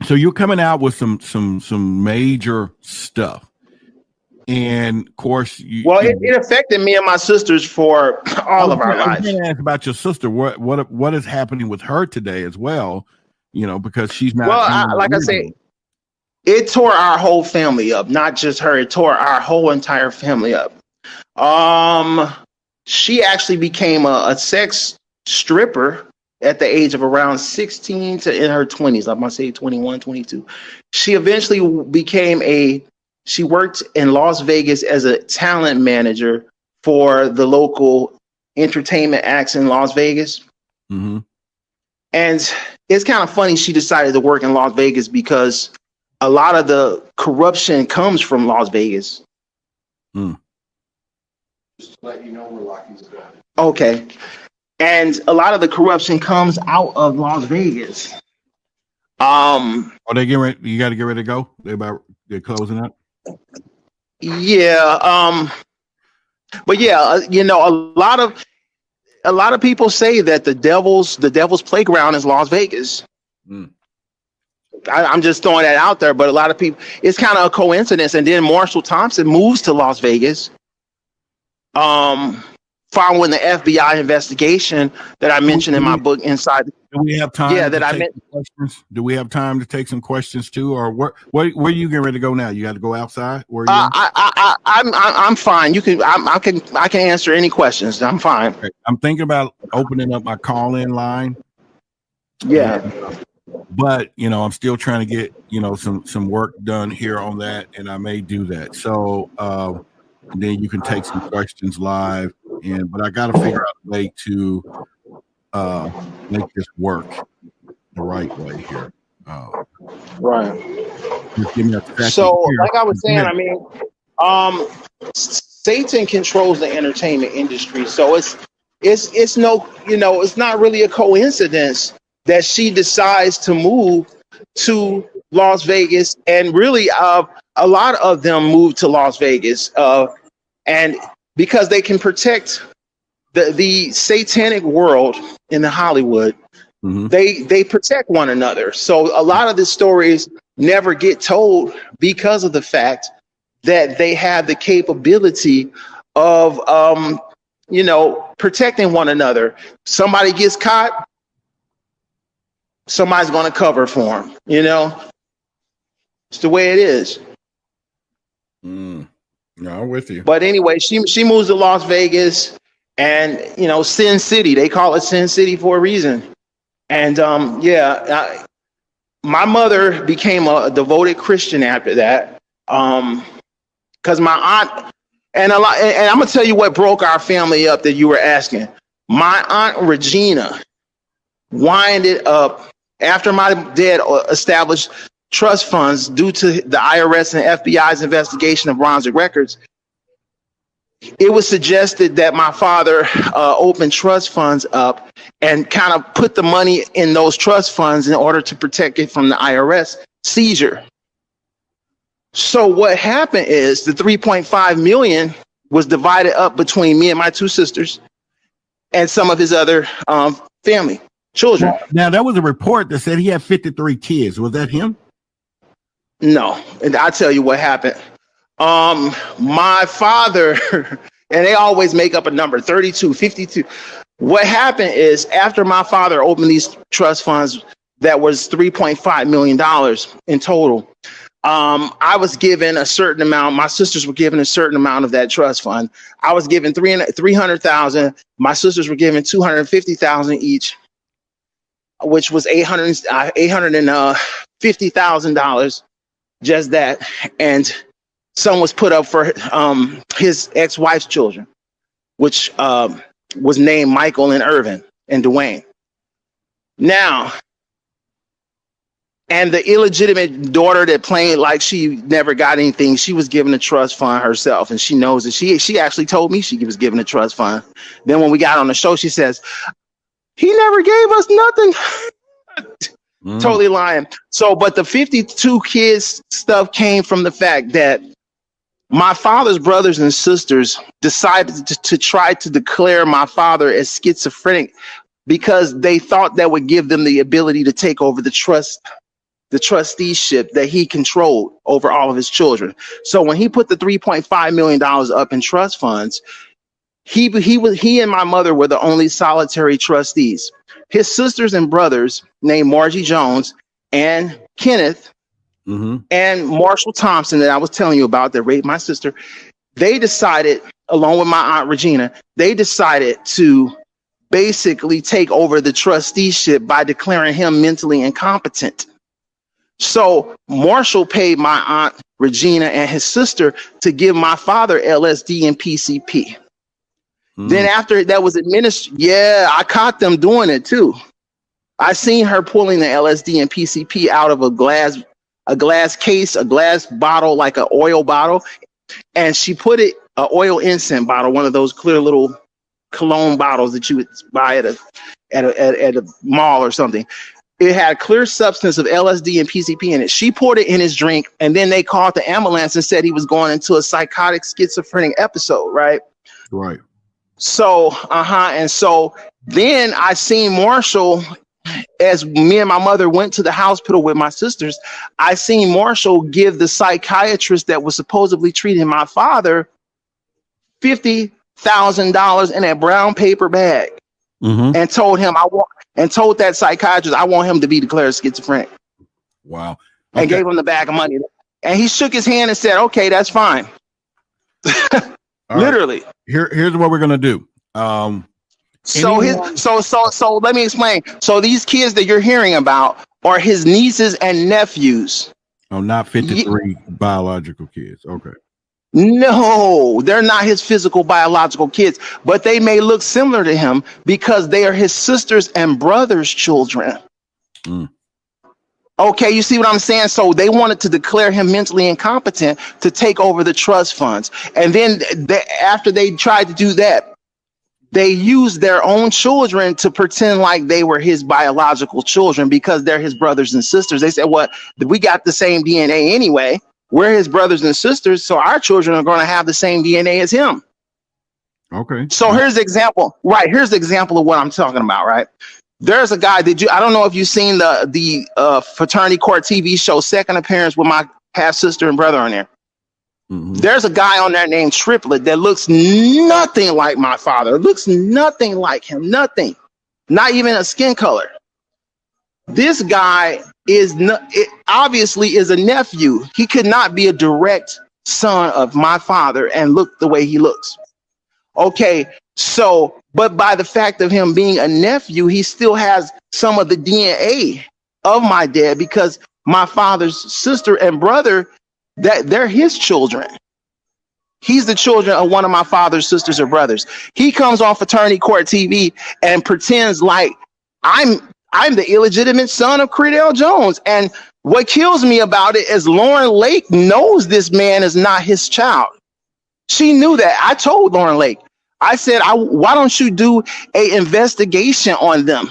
So you're coming out with some major stuff, and of course, it affected me and my sisters for all of our lives. I was going to ask about your sister. What is happening with her today as well? You know, because she's not. Well, like I say, it tore our whole family up. Not just her; it tore our whole entire family up. She actually became a sex stripper at the age of around 16 to in her 20s. I might say 21, 22. She eventually she worked in Las Vegas as a talent manager for the local entertainment acts in Las Vegas. Mm-hmm. And it's kind of funny she decided to work in Las Vegas because a lot of the corruption comes from Las Vegas. Just to let you know where Lockheed's going. Okay. And a lot of the corruption comes out of Las Vegas. They getting ready? You got to get ready to go. They're closing up. Yeah. But yeah, you know, a lot of people say that the devil's playground is Las Vegas. I'm just throwing that out there, but a lot of people, it's kind of a coincidence. And then Marshall Thompson moves to Las Vegas. Following the FBI investigation that I mentioned in my book, Inside. Do we have time? Yeah, that I meant. Questions? Do we have time to take some questions too, or where are you getting ready to go now? You got to go outside. Where are you? I'm fine. You can. I can answer any questions. I'm fine. Okay. I'm thinking about opening up my call-in line. Yeah. But you know, I'm still trying to get some work done here on that, and I may do that. So then you can take some questions live. But I got to figure out a way to make this work the right way here. Right. Just give me a second so, here. like I was saying, I mean, Satan controls the entertainment industry. So it's no, it's not really a coincidence that she decides to move to Las Vegas, and really, a lot of them move to Las Vegas, and because they can protect the satanic world in the Hollywood. Mm-hmm. They protect one another. So a lot of the stories never get told because of the fact that they have the capability of protecting one another. Somebody gets caught, somebody's going to cover for them. It's the way it is. No, I'm with you. But anyway, she moves to Las Vegas, and Sin City. They call it Sin City for a reason. And my mother became a devoted Christian after that. Because my aunt and I'm gonna tell you what broke our family up that you were asking. My aunt Regina winded up after my dad established trust funds due to the IRS and FBI's investigation of Brunswick Records. It was suggested that my father open trust funds up and kind of put the money in those trust funds in order to protect it from the IRS seizure. So what happened is the 3.5 million was divided up between me and my two sisters and some of his other family children. Now there was a report that said he had 53 kids. Was that him? No, and I'll tell you what happened. My father, and they always make up a number, 32, 52. What happened is after my father opened these trust funds, that was $3.5 million in total. I was given a certain amount. My sisters were given a certain amount of that trust fund. I was given $300,000. My sisters were given $250,000 each, which was $850,000. Just that, and some was put up for his ex-wife's children, which was named Michael and Irvin and Dwayne. Now, and the illegitimate daughter that played like she never got anything, she was given a trust fund herself, and she knows that she actually told me she was given a trust fund. Then when we got on the show, she says, "He never gave us nothing." Totally lying. So, but the 52 kids stuff came from the fact that my father's brothers and sisters decided to try to declare my father as schizophrenic because they thought that would give them the ability to take over the trusteeship that he controlled over all of his children. So when he put the $3.5 million up in trust funds, he and my mother were the only solitary trustees. His sisters and brothers named Margie Jones and Kenneth and Marshall Thompson that I was telling you about that raped my sister, they decided, along with my aunt Regina, they decided to basically take over the trusteeship by declaring him mentally incompetent. So Marshall paid my aunt Regina and his sister to give my father LSD and PCP. Then after that was administered, I caught them doing it too. I seen her pulling the LSD and PCP out of a glass case, a glass bottle, like an oil bottle, and she put it an oil incense bottle, one of those clear little cologne bottles that you would buy at a mall or something. It had clear substance of LSD and PCP in it. She poured it in his drink, and then they called the ambulance and said he was going into a psychotic schizophrenic episode, right? Right. So, and so then I seen Marshall, as me and my mother went to the hospital with my sisters, I seen Marshall give the psychiatrist that was supposedly treating my father $50,000 in a brown paper bag, and told that psychiatrist, I want him to be declared schizophrenic. Wow. Okay. And gave him the bag of money. And he shook his hand and said, okay, that's fine. Literally. Right. Here's what we're gonna do. So let me explain. So these kids that you're hearing about are his nieces and nephews. Oh, not 53 biological kids. Okay. No, they're not his physical biological kids, but they may look similar to him because they are his sisters and brothers' children. Okay, you see what I'm saying? So they wanted to declare him mentally incompetent to take over the trust funds. And then after they tried to do that, they used their own children to pretend like they were his biological children because they're his brothers and sisters. They said, well, we got the same DNA anyway. We're his brothers and sisters, so our children are going to have the same DNA as him. Okay. So here's the example. Right, here's the example of what I'm talking about, right? There's a guy, I don't know if you've seen the Fraternity Court TV show, Second Appearance, with my half sister and brother on there. There's a guy on there named Triplet that looks nothing like my father. Looks nothing like him. Nothing. Not even a skin color. This guy obviously is a nephew. He could not be a direct son of my father and look the way he looks. Okay, so, but by the fact of him being a nephew, he still has some of the DNA of my dad because my father's sister and brother, that they're his children. He's the children of one of my father's sisters or brothers. He comes on Fraternity Court TV and pretends like I'm the illegitimate son of Credell Jones. And what kills me about it is Lauren Lake knows this man is not his child. She knew that. I told Lauren Lake, I said, why don't you do an investigation on them?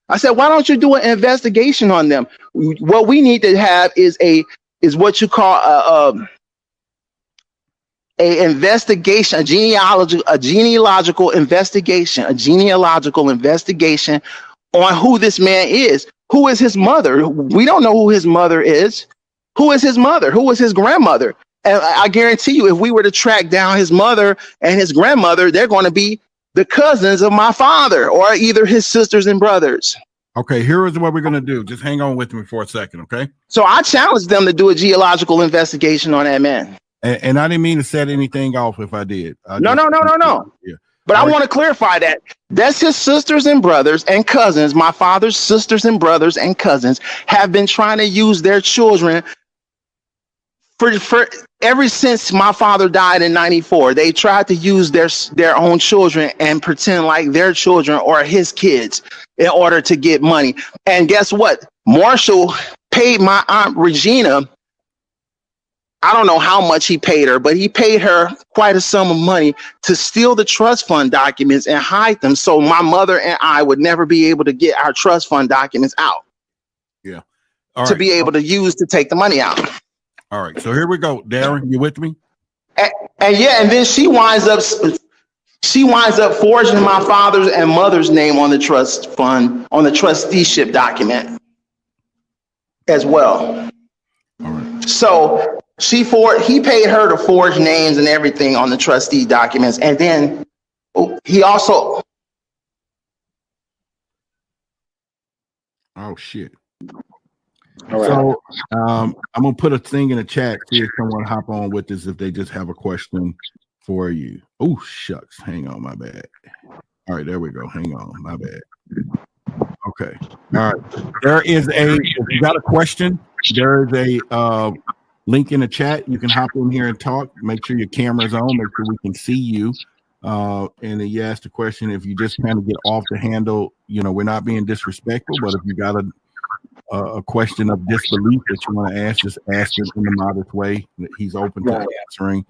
I said, why don't you do an investigation on them? What we need to have is what you call a investigation, a genealogical investigation on who this man is. Who is his mother? We don't know who his mother is. Who is his mother? Who was his grandmother? And I guarantee you, if we were to track down his mother and his grandmother, they're going to be the cousins of my father or either his sisters and brothers. Okay, here is what we're going to do. Just hang on with me for a second, okay? So I challenged them to do a geological investigation on that man. And I didn't mean to set anything off if I did. No. Yeah. But I want to clarify that. That's his sisters and brothers and cousins. My father's sisters and brothers and cousins have been trying to use their children for ever since my father died in 94. They tried to use their own children and pretend like their children are his kids in order to get money. And guess what? Marshall paid my aunt Regina, I don't know how much he paid her, but he paid her quite a sum of money to steal the trust fund documents and hide them so my mother and I would never be able to get our trust fund documents out. Yeah. Be able to use to take the money out. All right. So here we go. Darren, you with me? And then she winds up forging my father's and mother's name on the trust fund, on the trusteeship document as well. All right. So he paid her to forge names and everything on the trustee documents. And then he also. Oh, shit. All right. So I'm going to put a thing in the chat, see if someone hop on with this, if they just have a question for you. Oh, shucks. Hang on, my bad. All right, there we go. Hang on, my bad. Okay. All right. If you got a question, there is a link in the chat. You can hop in here and talk. Make sure your camera's on. Make sure we can see you. And then you ask the question. If you just kind of get off the handle, we're not being disrespectful, but if you got a question of disbelief that you want to ask, just ask it in a modest way. He's open to answering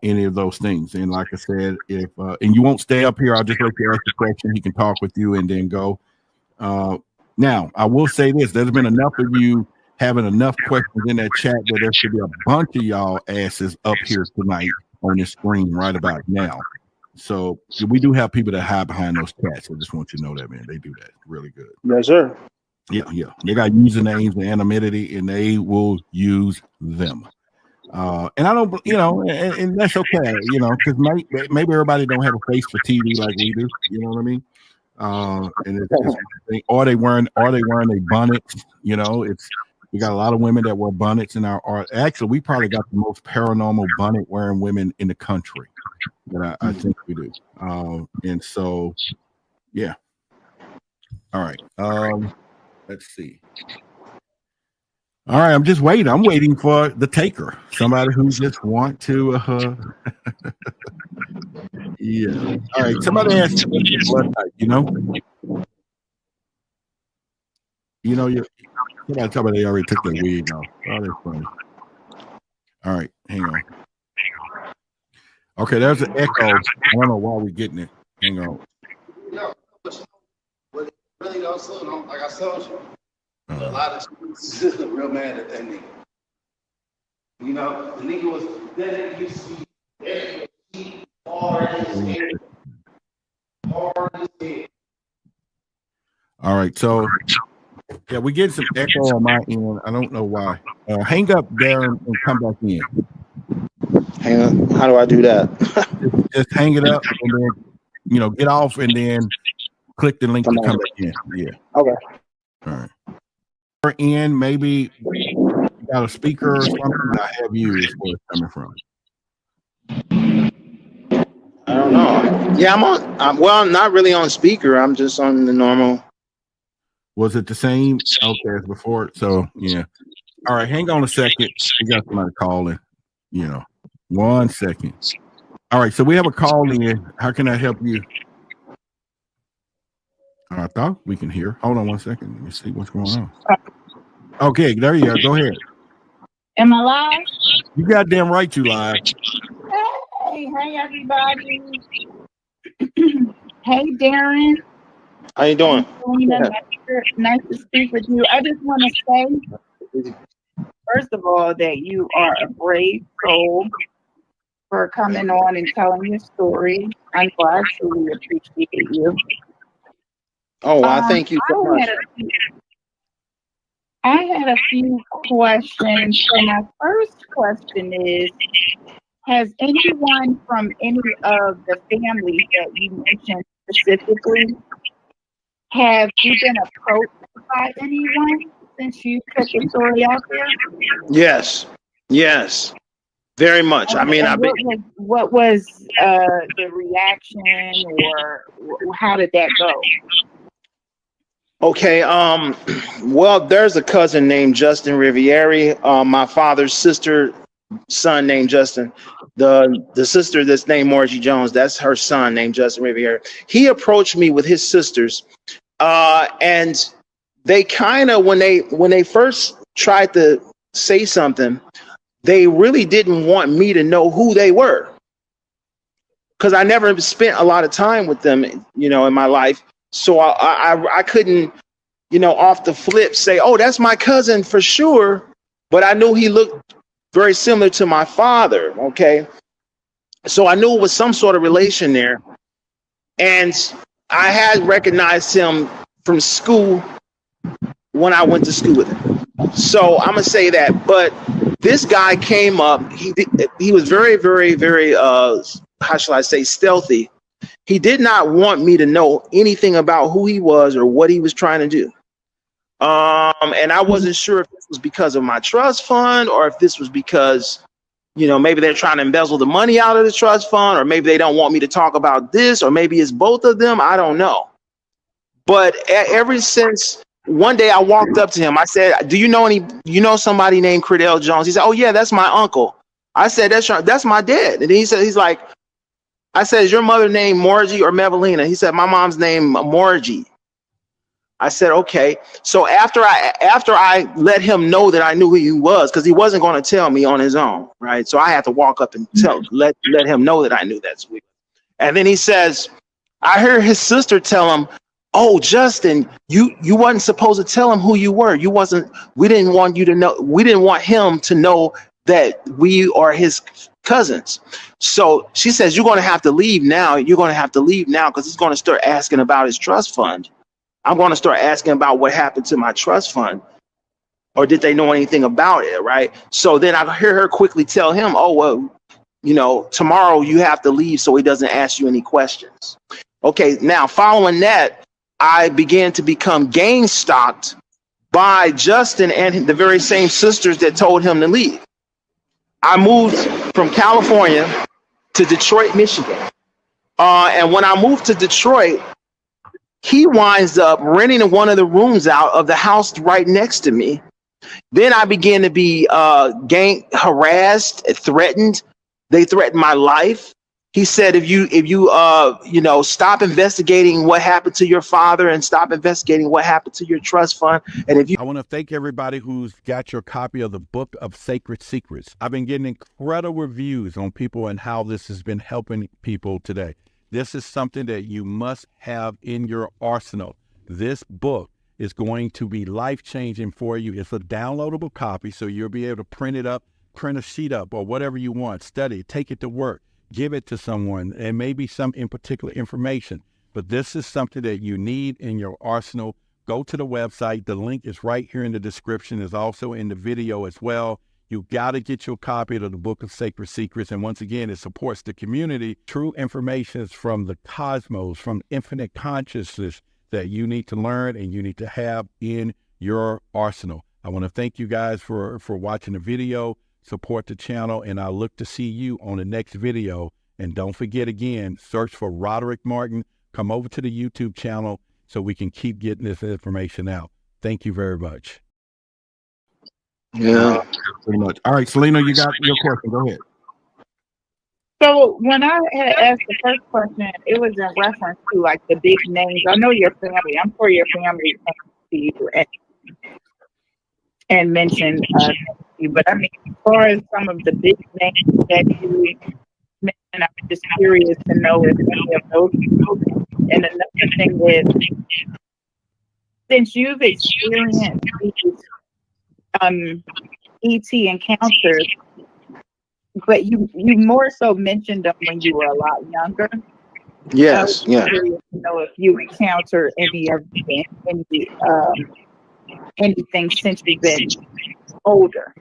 any of those things. And like I said, if and you won't stay up here, I'll just let you ask the question. He can talk with you and then go. Now, I will say this: there's been enough of you having enough questions in that chat that there should be a bunch of y'all asses up here tonight on this screen right about now. So we do have people that hide behind those chats. I just want you to know that, man. They do that really good. Yes, sir. Yeah. They got usernames and anonymity, and they will use them. And I don't, and that's okay, because maybe everybody don't have a face for TV like we do. You know what I mean? And it's are they wearing a bonnets? We got a lot of women that wear bonnets in our art. Actually, we probably got the most paranormal bonnet wearing women in the country. That I think we do. And so, yeah. All right. Let's see. All right, I'm just waiting. I'm waiting for the taker. Somebody who just want to yeah. All right. Somebody asked blood type, somebody tell me they already took their wig off. Oh, that's funny. All right, hang on. Okay, there's an echo. I don't know why we're getting it. Hang on. Really also, like I told you, a lot of students real mad at that nigga. The nigga was that you see hard as head. All right, so yeah, we get some echo on my end. I don't know why. Hang up, Darren, and come back in. Hang on. How do I do that? just hang it up and then, get off and then click the link to come back in. Yeah. Okay. All right. And maybe you got a speaker or something. I have you is where it's coming from. I don't know. Yeah, I'm not really on speaker. I'm just on the normal. Was it the same? Okay, as before. So yeah. All right, hang on a second. We got somebody calling. 1 second. All right, so we have a call in. How can I help you? I thought we can hear. Hold on 1 second. Let me see what's going on. Okay, there you are. Go ahead. Am I live? You goddamn right you live. Hey, everybody. Hey, Darren. How you doing? Nice to speak with you. I just want to say, first of all, that you are a brave soul for coming on and telling your story. I truly appreciate you. Oh, I thank you so much. I had a few questions. So my first question is, has anyone from any of the families that you mentioned specifically, have you been approached by anyone since you put the story out there? Yes, very much. And, I mean, what was the reaction, or how did that go? Okay, well, there's a cousin named Justin Riviere, my father's son named Justin. The sister that's named Margie Jones, that's her son named Justin Riviere. He approached me with his sisters, and they kind of, when they first tried to say something, they really didn't want me to know who they were, because I never spent a lot of time with them, in my life. So I couldn't, off the flip say, oh, that's my cousin for sure. But I knew he looked very similar to my father. Okay. So I knew it was some sort of relation there. And I had recognized him from school when I went to school with him. So I'm gonna say that. But this guy came up. He was very, very, very how shall I say, stealthy. He did not want me to know anything about who he was or what he was trying to do. And I wasn't sure if this was because of my trust fund or if this was because, you know, maybe they're trying to embezzle the money out of the trust fund, or maybe they don't want me to talk about this, or maybe it's both of them. I don't know. But ever since one day I walked up to him, I said, do you know somebody named Credell Jones? He said, oh yeah, that's my uncle. I said, that's my dad. And he said, I said, is your mother named Morgie or Mevelina? He said, my mom's name Morgie. I said, okay. So after I let him know that I knew who he was, because he wasn't going to tell me on his own, right? So I had to walk up and let him know that I knew that's who he was. And then he says, I heard his sister tell him, oh, Justin, you wasn't supposed to tell him who you were. We didn't want you to know. We didn't want him to know that we are his cousins. So she says, you're going to have to leave now. You're going to have to leave now because he's going to start asking about his trust fund. I'm going to start asking about what happened to my trust fund, or did they know anything about it, right? So then I hear her quickly tell him, oh, well, you know, tomorrow you have to leave so he doesn't ask you any questions. Okay, now following that, I began to become gang stalked by Justin and the very same sisters that told him to leave. I moved from California to Detroit, Michigan. And when I moved to Detroit, he winds up renting one of the rooms out of the house right next to me. Then I began to be gang harassed, threatened. They threatened my life. He said, if you stop investigating what happened to your father and stop investigating what happened to your trust fund. And if you, I want to thank everybody who's got your copy of the Book of Sacred Secrets. I've been getting incredible reviews on people and how this has been helping people today. This is something that you must have in your arsenal. This book is going to be life-changing for you. It's a downloadable copy, so you'll be able to print it up, print a sheet up, or whatever you want. Study, take it to work, give it to someone, and maybe some in particular information. But this is something that you need in your arsenal. Go to the website. The link is right here in the description. It's also in the video as well. You got to get your copy of the Book of Sacred Secrets. And once again, it supports the community. True information is from the cosmos, from infinite consciousness that you need to learn and you need to have in your arsenal. I want to thank you guys for watching the video. Support the channel, and I look to see you on the next video. And don't forget, again, search for Roderick Martin. Come over to the YouTube channel so we can keep getting this information out. Thank you very much. yeah. Pretty much. All right, Selena, you got your question. Go ahead. So when I had asked the first question, it was in reference to like the big names. I know your family. I'm sure your family came to you and mentioned you, but I mean, as far as some of the big names that you mentioned, I'm just curious to know if any of those people. And another thing is, since you've experienced these ET encounters, but you more so mentioned them when you were a lot younger. Yes, yeah. Curious to know if you encountered anything since you've been older.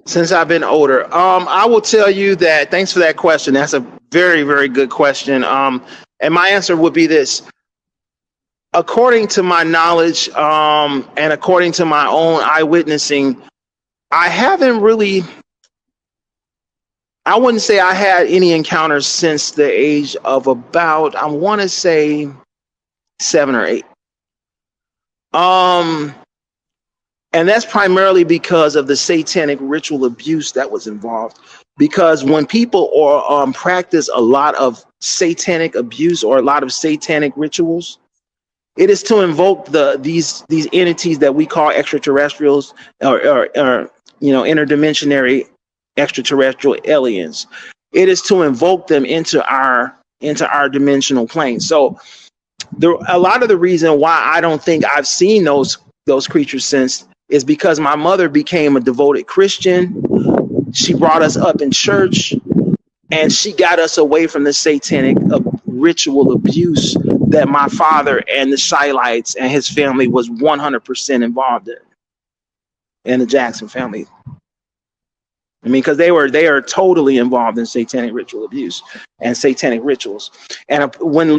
Since I've been older, I will tell you that. Thanks for that question. That's a very, very good question. And my answer would be this: according to my knowledge, and according to my own eyewitnessing, I haven't really. I wouldn't say I had any encounters since the age of about, I want to say 7 or 8. And that's primarily because of the satanic ritual abuse that was involved. Because when people practice a lot of satanic abuse or a lot of satanic rituals, it is to invoke these entities that we call extraterrestrials or interdimensionary extraterrestrial aliens. It is to invoke them into our dimensional plane. So a lot of the reason why I don't think I've seen those creatures since is because my mother became a devoted Christian. She brought us up in church, and she got us away from the satanic ritual abuse that my father and the Chi Lites and his family was 100% involved in, and the Jackson family. I mean, because they are totally involved in satanic ritual abuse and satanic rituals. And when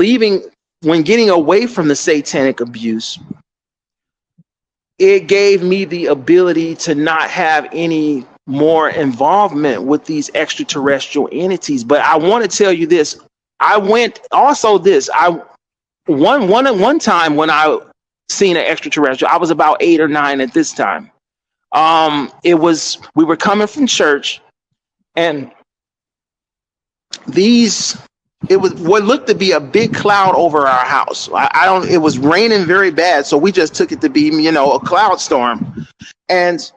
getting away from the satanic abuse, it gave me the ability to not have any more involvement with these extraterrestrial entities. But I want to tell you this. One time when I seen an extraterrestrial, I was about 8 or 9 at this time. We were coming from church, and it was what looked to be a big cloud over our house. It was raining very bad, so we just took it to be, a cloud storm. And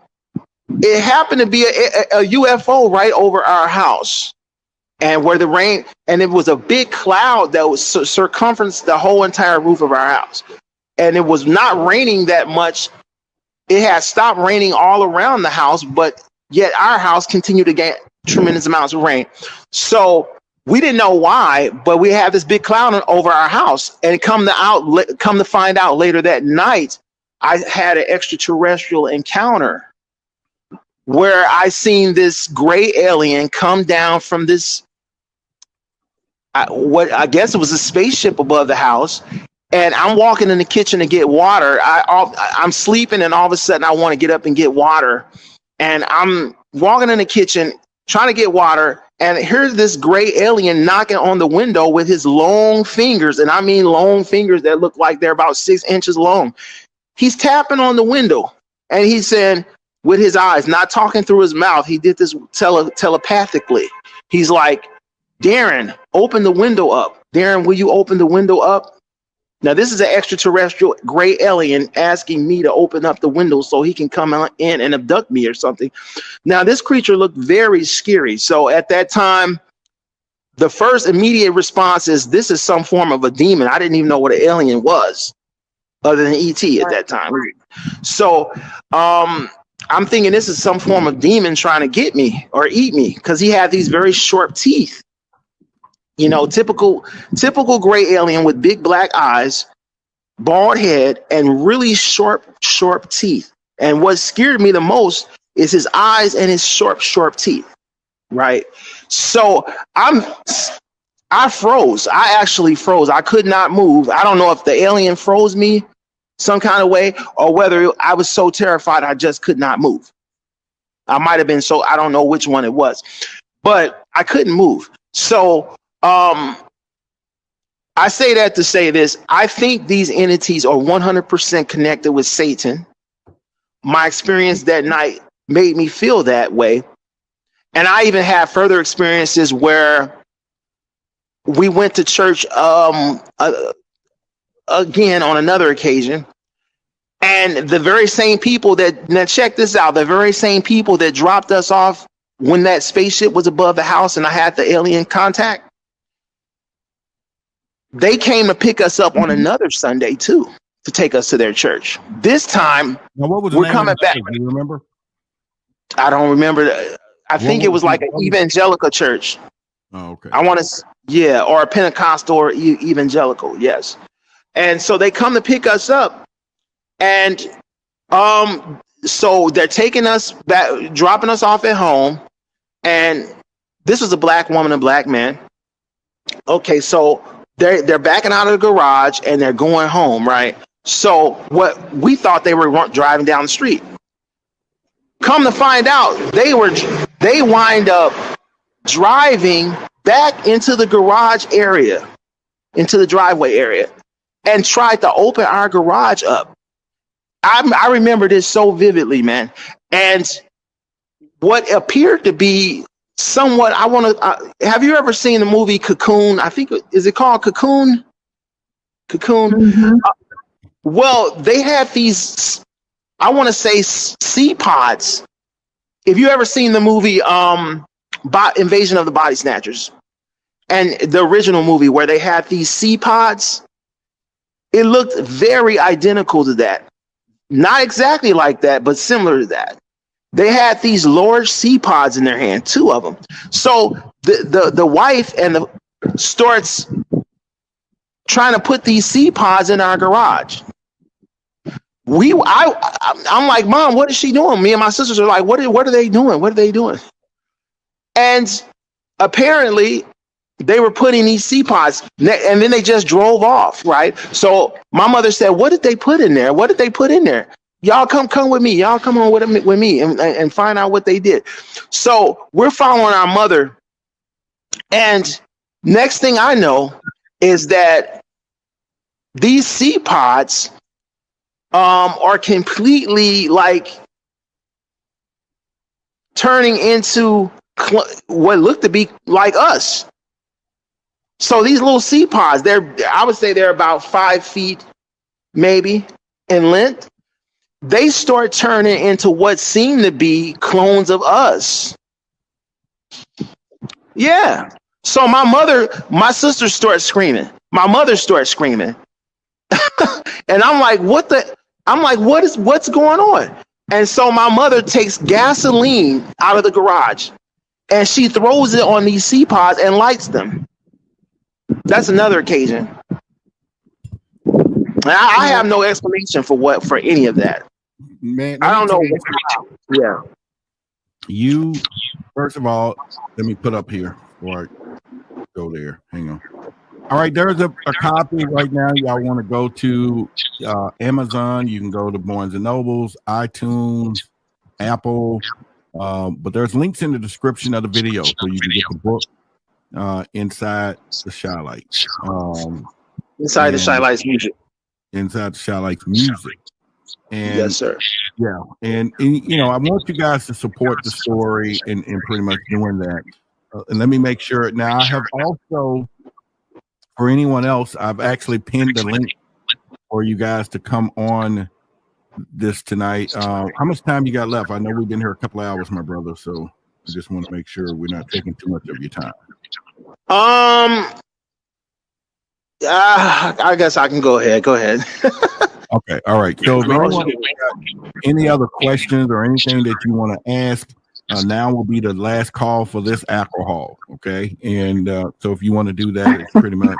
it happened to be a UFO right over our house. And where the rain, and it was a big cloud that was circumferenced the whole entire roof of our house. And it was not raining that much. It had stopped raining all around the house, but yet our house continued to get tremendous amounts of rain. So we didn't know why, but we had this big cloud over our house. And come to find out later that night, I had an extraterrestrial encounter where I seen this gray alien come down from this, what I guess it was a spaceship above the house. And I'm walking in the kitchen to get water. I'm sleeping, and all of a sudden I want to get up and get water. And I'm walking in the kitchen trying to get water. And here's this gray alien knocking on the window with his long fingers. And I mean long fingers that look like they're about 6 inches long. He's tapping on the window, and he's saying, with his eyes, not talking through his mouth. He did this telepathically. He's like, Darren, open the window up. Darren, will you open the window up? Now, this is an extraterrestrial gray alien asking me to open up the window so he can come in and abduct me or something. Now, this creature looked very scary. So at that time, the first immediate response is, this is some form of a demon. I didn't even know what an alien was other than ET at that time. So I'm thinking this is some form of demon trying to get me or eat me, because he had these very sharp teeth. Typical gray alien with big black eyes, bald head, and really sharp teeth. And what scared me the most is his eyes and his sharp teeth. Right. So I froze. I actually froze. I could not move. I don't know if the alien froze me some kind of way, or whether I was so terrified I just could not move. I might have been I don't know which one it was, but I couldn't move. So I say that to say this. I think these entities are 100% connected with Satan. My experience that night made me feel that way. And I even had further experiences where we went to church again on another occasion, and the very same people now check this out, the very same people that dropped us off when that spaceship was above the house and I had the alien contact, they came to pick us up on another Sunday too, to take us to their church. This time, now, what was we're coming back. Do you remember? I don't remember. I think it was like an evangelical church. Oh, okay. I want to, or a Pentecostal or evangelical, yes. And so they come to pick us up, and so they're taking us back, dropping us off at home, and this was a black woman and black man. Okay, so they're backing out of the garage and they're going home, right? So what we thought they were driving down the street. Come to find out, they wind up driving back into the garage area, into the driveway area, and tried to open our garage up. I remember this so vividly, man. And what appeared to be somewhat, have you ever seen the movie Cocoon? I think, is it called Cocoon? Cocoon? Mm-hmm. Well, they had these, I want to say, sea pods. If you ever seen the movie Invasion of the Body Snatchers, and the original movie where they had these sea pods, it looked very identical to that. Not exactly like that, but similar to that. They had these large sea pods in their hand, 2 of them. So the wife starts trying to put these seed pods in our garage. I'm like, Mom, what is she doing? Me and my sisters are like, what are they doing? What are they doing? And apparently they were putting these seed pods, and then they just drove off, right? So my mother said, what did they put in there? What did they put in there? Y'all come with me. Y'all come on with me and find out what they did. So we're following our mother. And next thing I know is that these seed pods are completely like turning into what looked to be like us. So these little seed pods, I would say they're about 5 feet maybe in length. They start turning into what seem to be clones of us. Yeah. So my sister starts screaming. My mother starts screaming. And I'm like, what's going on? And so my mother takes gasoline out of the garage and she throws it on these seed pods and lights them. That's another occasion. I have no explanation for any of that. Man, I don't know. Yeah. You, first of all, let me put up here before I go there. Hang on. All right, there's a copy right now. Y'all want to go to Amazon. You can go to Barnes & Nobles, iTunes, Apple. But there's links in the description of the video so you can get the book inside the Chi Lites. Inside the Chi Lites music. Inside the Chi Lites music. And yes, sir. Yeah. And I want you guys to support the story and pretty much doing that. And let me make sure. Now, I have also, for anyone else, I've actually pinned the link for you guys to come on this tonight. How much time you got left? I know we've been here a couple of hours, my brother. So I just want to make sure we're not taking too much of your time. I guess I can go ahead. Go ahead. Okay. All right. So if anyone got any other questions or anything that you want to ask, now will be the last call for this alcohol. Okay. And so if you want to do that, it's pretty much,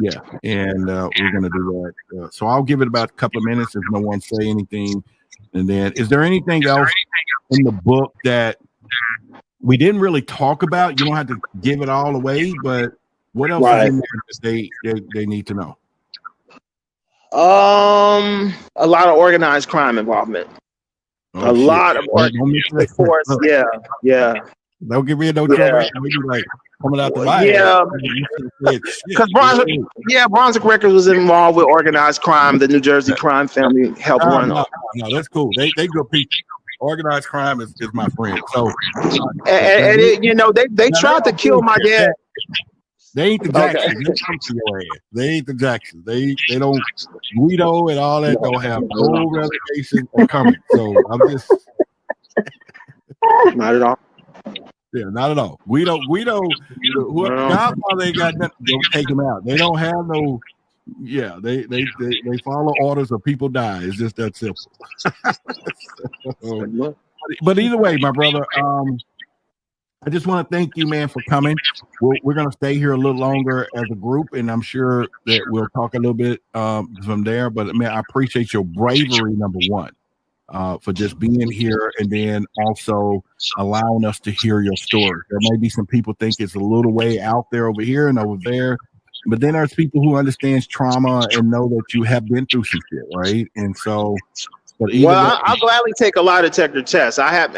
yeah. And we're going to do that. So I'll give it about a couple of minutes if no one say anything. And then is there anything else in the book that we didn't really talk about? You don't have to give it all away, but what else is in there that they need to know? A lot of organized crime involvement. Oh, a lot of organized force. Yeah. Don't give me no trouble. Like coming out the line. Yeah. Because Brunswick Records was involved with organized crime. The New Jersey crime family helped run. No, that's cool. They good people. Organized crime is my friend. So they tried to kill my dad. They ain't the Jacksons. They come to your ass. They ain't the Jacksons. They don't Guido and all that don't have no relegation or coming. So I'm just not at all. Yeah, not at all. Guido, whoever Godfather ain't got nothing, don't take him out. They don't have no. Yeah, they follow orders or people die. It's just that simple. But either way, my brother, I just want to thank you, man, for coming. We're going to stay here a little longer as a group, and I'm sure that we'll talk a little bit from there. But, man, I appreciate your bravery, number one, for just being here and then also allowing us to hear your story. There may be some people think it's a little way out there over here and over there, but then there's people who understands trauma and know that you have been through some shit, right? And so... I'll gladly take a lie detector test. I have,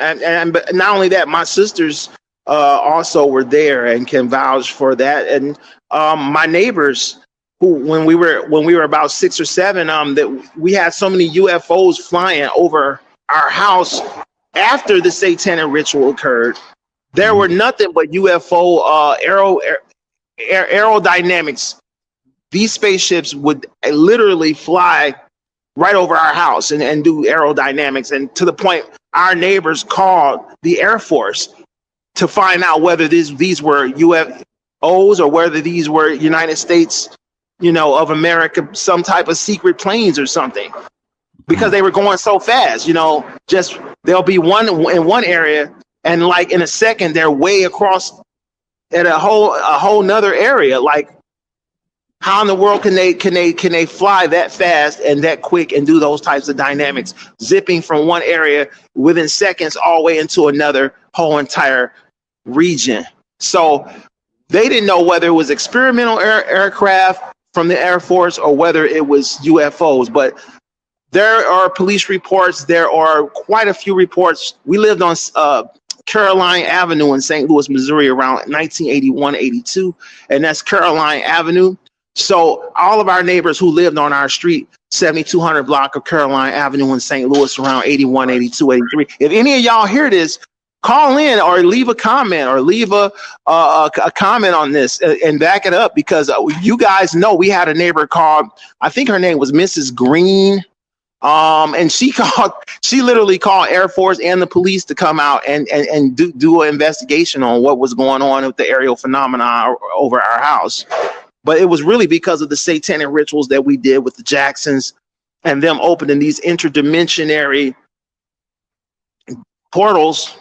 but not only that, my sisters also were there and can vouch for that. And my neighbors, who when we were about 6 or 7, that we had so many UFOs flying over our house after the satanic ritual occurred. There were nothing but UFO aerodynamics. These spaceships would literally fly right over our house and do aerodynamics. And to the point, our neighbors called the Air Force to find out whether these were UFOs or whether these were United States, of America, some type of secret planes or something, because they were going so fast. Just there'll be one in one area, and like in a second they're way across at a whole nother area. Like, how in the world can they fly that fast and that quick and do those types of dynamics, zipping from one area within seconds all the way into another whole entire region? So they didn't know whether it was experimental aircraft from the Air Force or whether it was UFOs. But there are police reports. There are quite a few reports. We lived on Caroline Avenue in St. Louis, Missouri around 1981, 82, and that's Caroline Avenue. So all of our neighbors who lived on our street, 7200 block of Caroline Avenue in St. Louis around 81, 82, 83. If any of y'all hear this, call in or leave a comment or leave a comment on this and back it up, because you guys know we had a neighbor called, I think her name was Mrs. Green. And she literally called Air Force and the police to come out and do an investigation on what was going on with the aerial phenomena over our house. But it was really because of the satanic rituals that we did with the Jacksons and them opening these interdimensionary portals,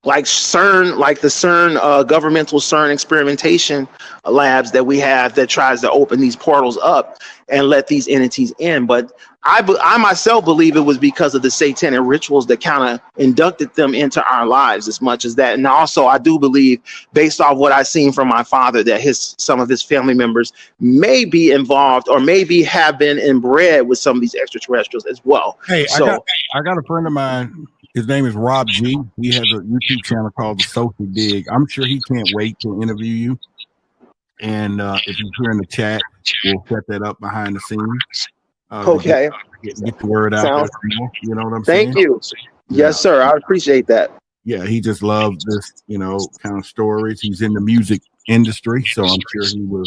like CERN, like the CERN, governmental CERN experimentation labs that we have that tries to open these portals up and let these entities in. But I myself believe it was because of the satanic rituals that kind of inducted them into our lives as much as that. And also I do believe, based off what I've seen from my father, that some of his family members may be involved or maybe have been inbred with some of these extraterrestrials as well. Hey, so I got a friend of mine. His name is Rob G. He has a YouTube channel called The Social Dig. I'm sure he can't wait to interview you. And if you're here in the chat, we'll set that up behind the scenes. Okay. Get the word out there. You know what I'm saying? Thank you. Yeah. Yes, sir. I appreciate that. Yeah, he just loves this, kind of stories. He's in the music industry, so I'm sure he will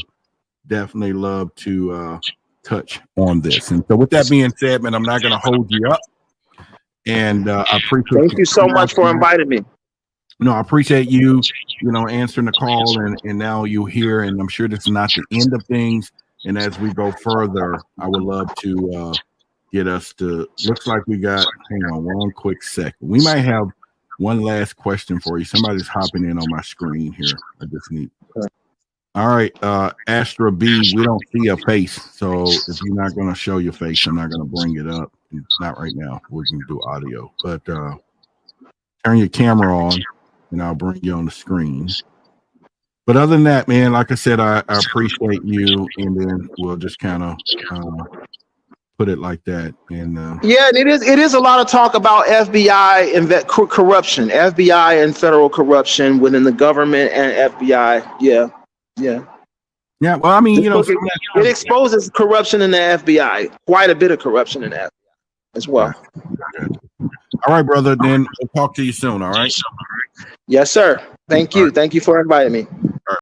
definitely love to touch on this. And so with that being said, man, I'm not going to hold you up. And I appreciate Thank you so much for inviting me. No, I appreciate you, answering the call, and now you're here, and I'm sure this is not the end of things. And as we go further, I would love to get us to, looks like we got, hang on one quick second. We might have one last question for you. Somebody's hopping in on my screen here. I just need. All right, Astra B, we don't see a face. So if you're not going to show your face, I'm not going to bring it up. Not right now. We can do audio, but turn your camera on and I'll bring you on the screen. But other than that, man, like I said, I appreciate you, and then we'll just kind of put it like that. And yeah, and it is a lot of talk about FBI and corruption, FBI and federal corruption within the government and FBI. Yeah. Well, I mean, it exposes corruption in the FBI, quite a bit of corruption in the FBI as well. All right, brother. Then we'll talk to you soon. All right. Yes, sir. Thank you. Thank you for inviting me.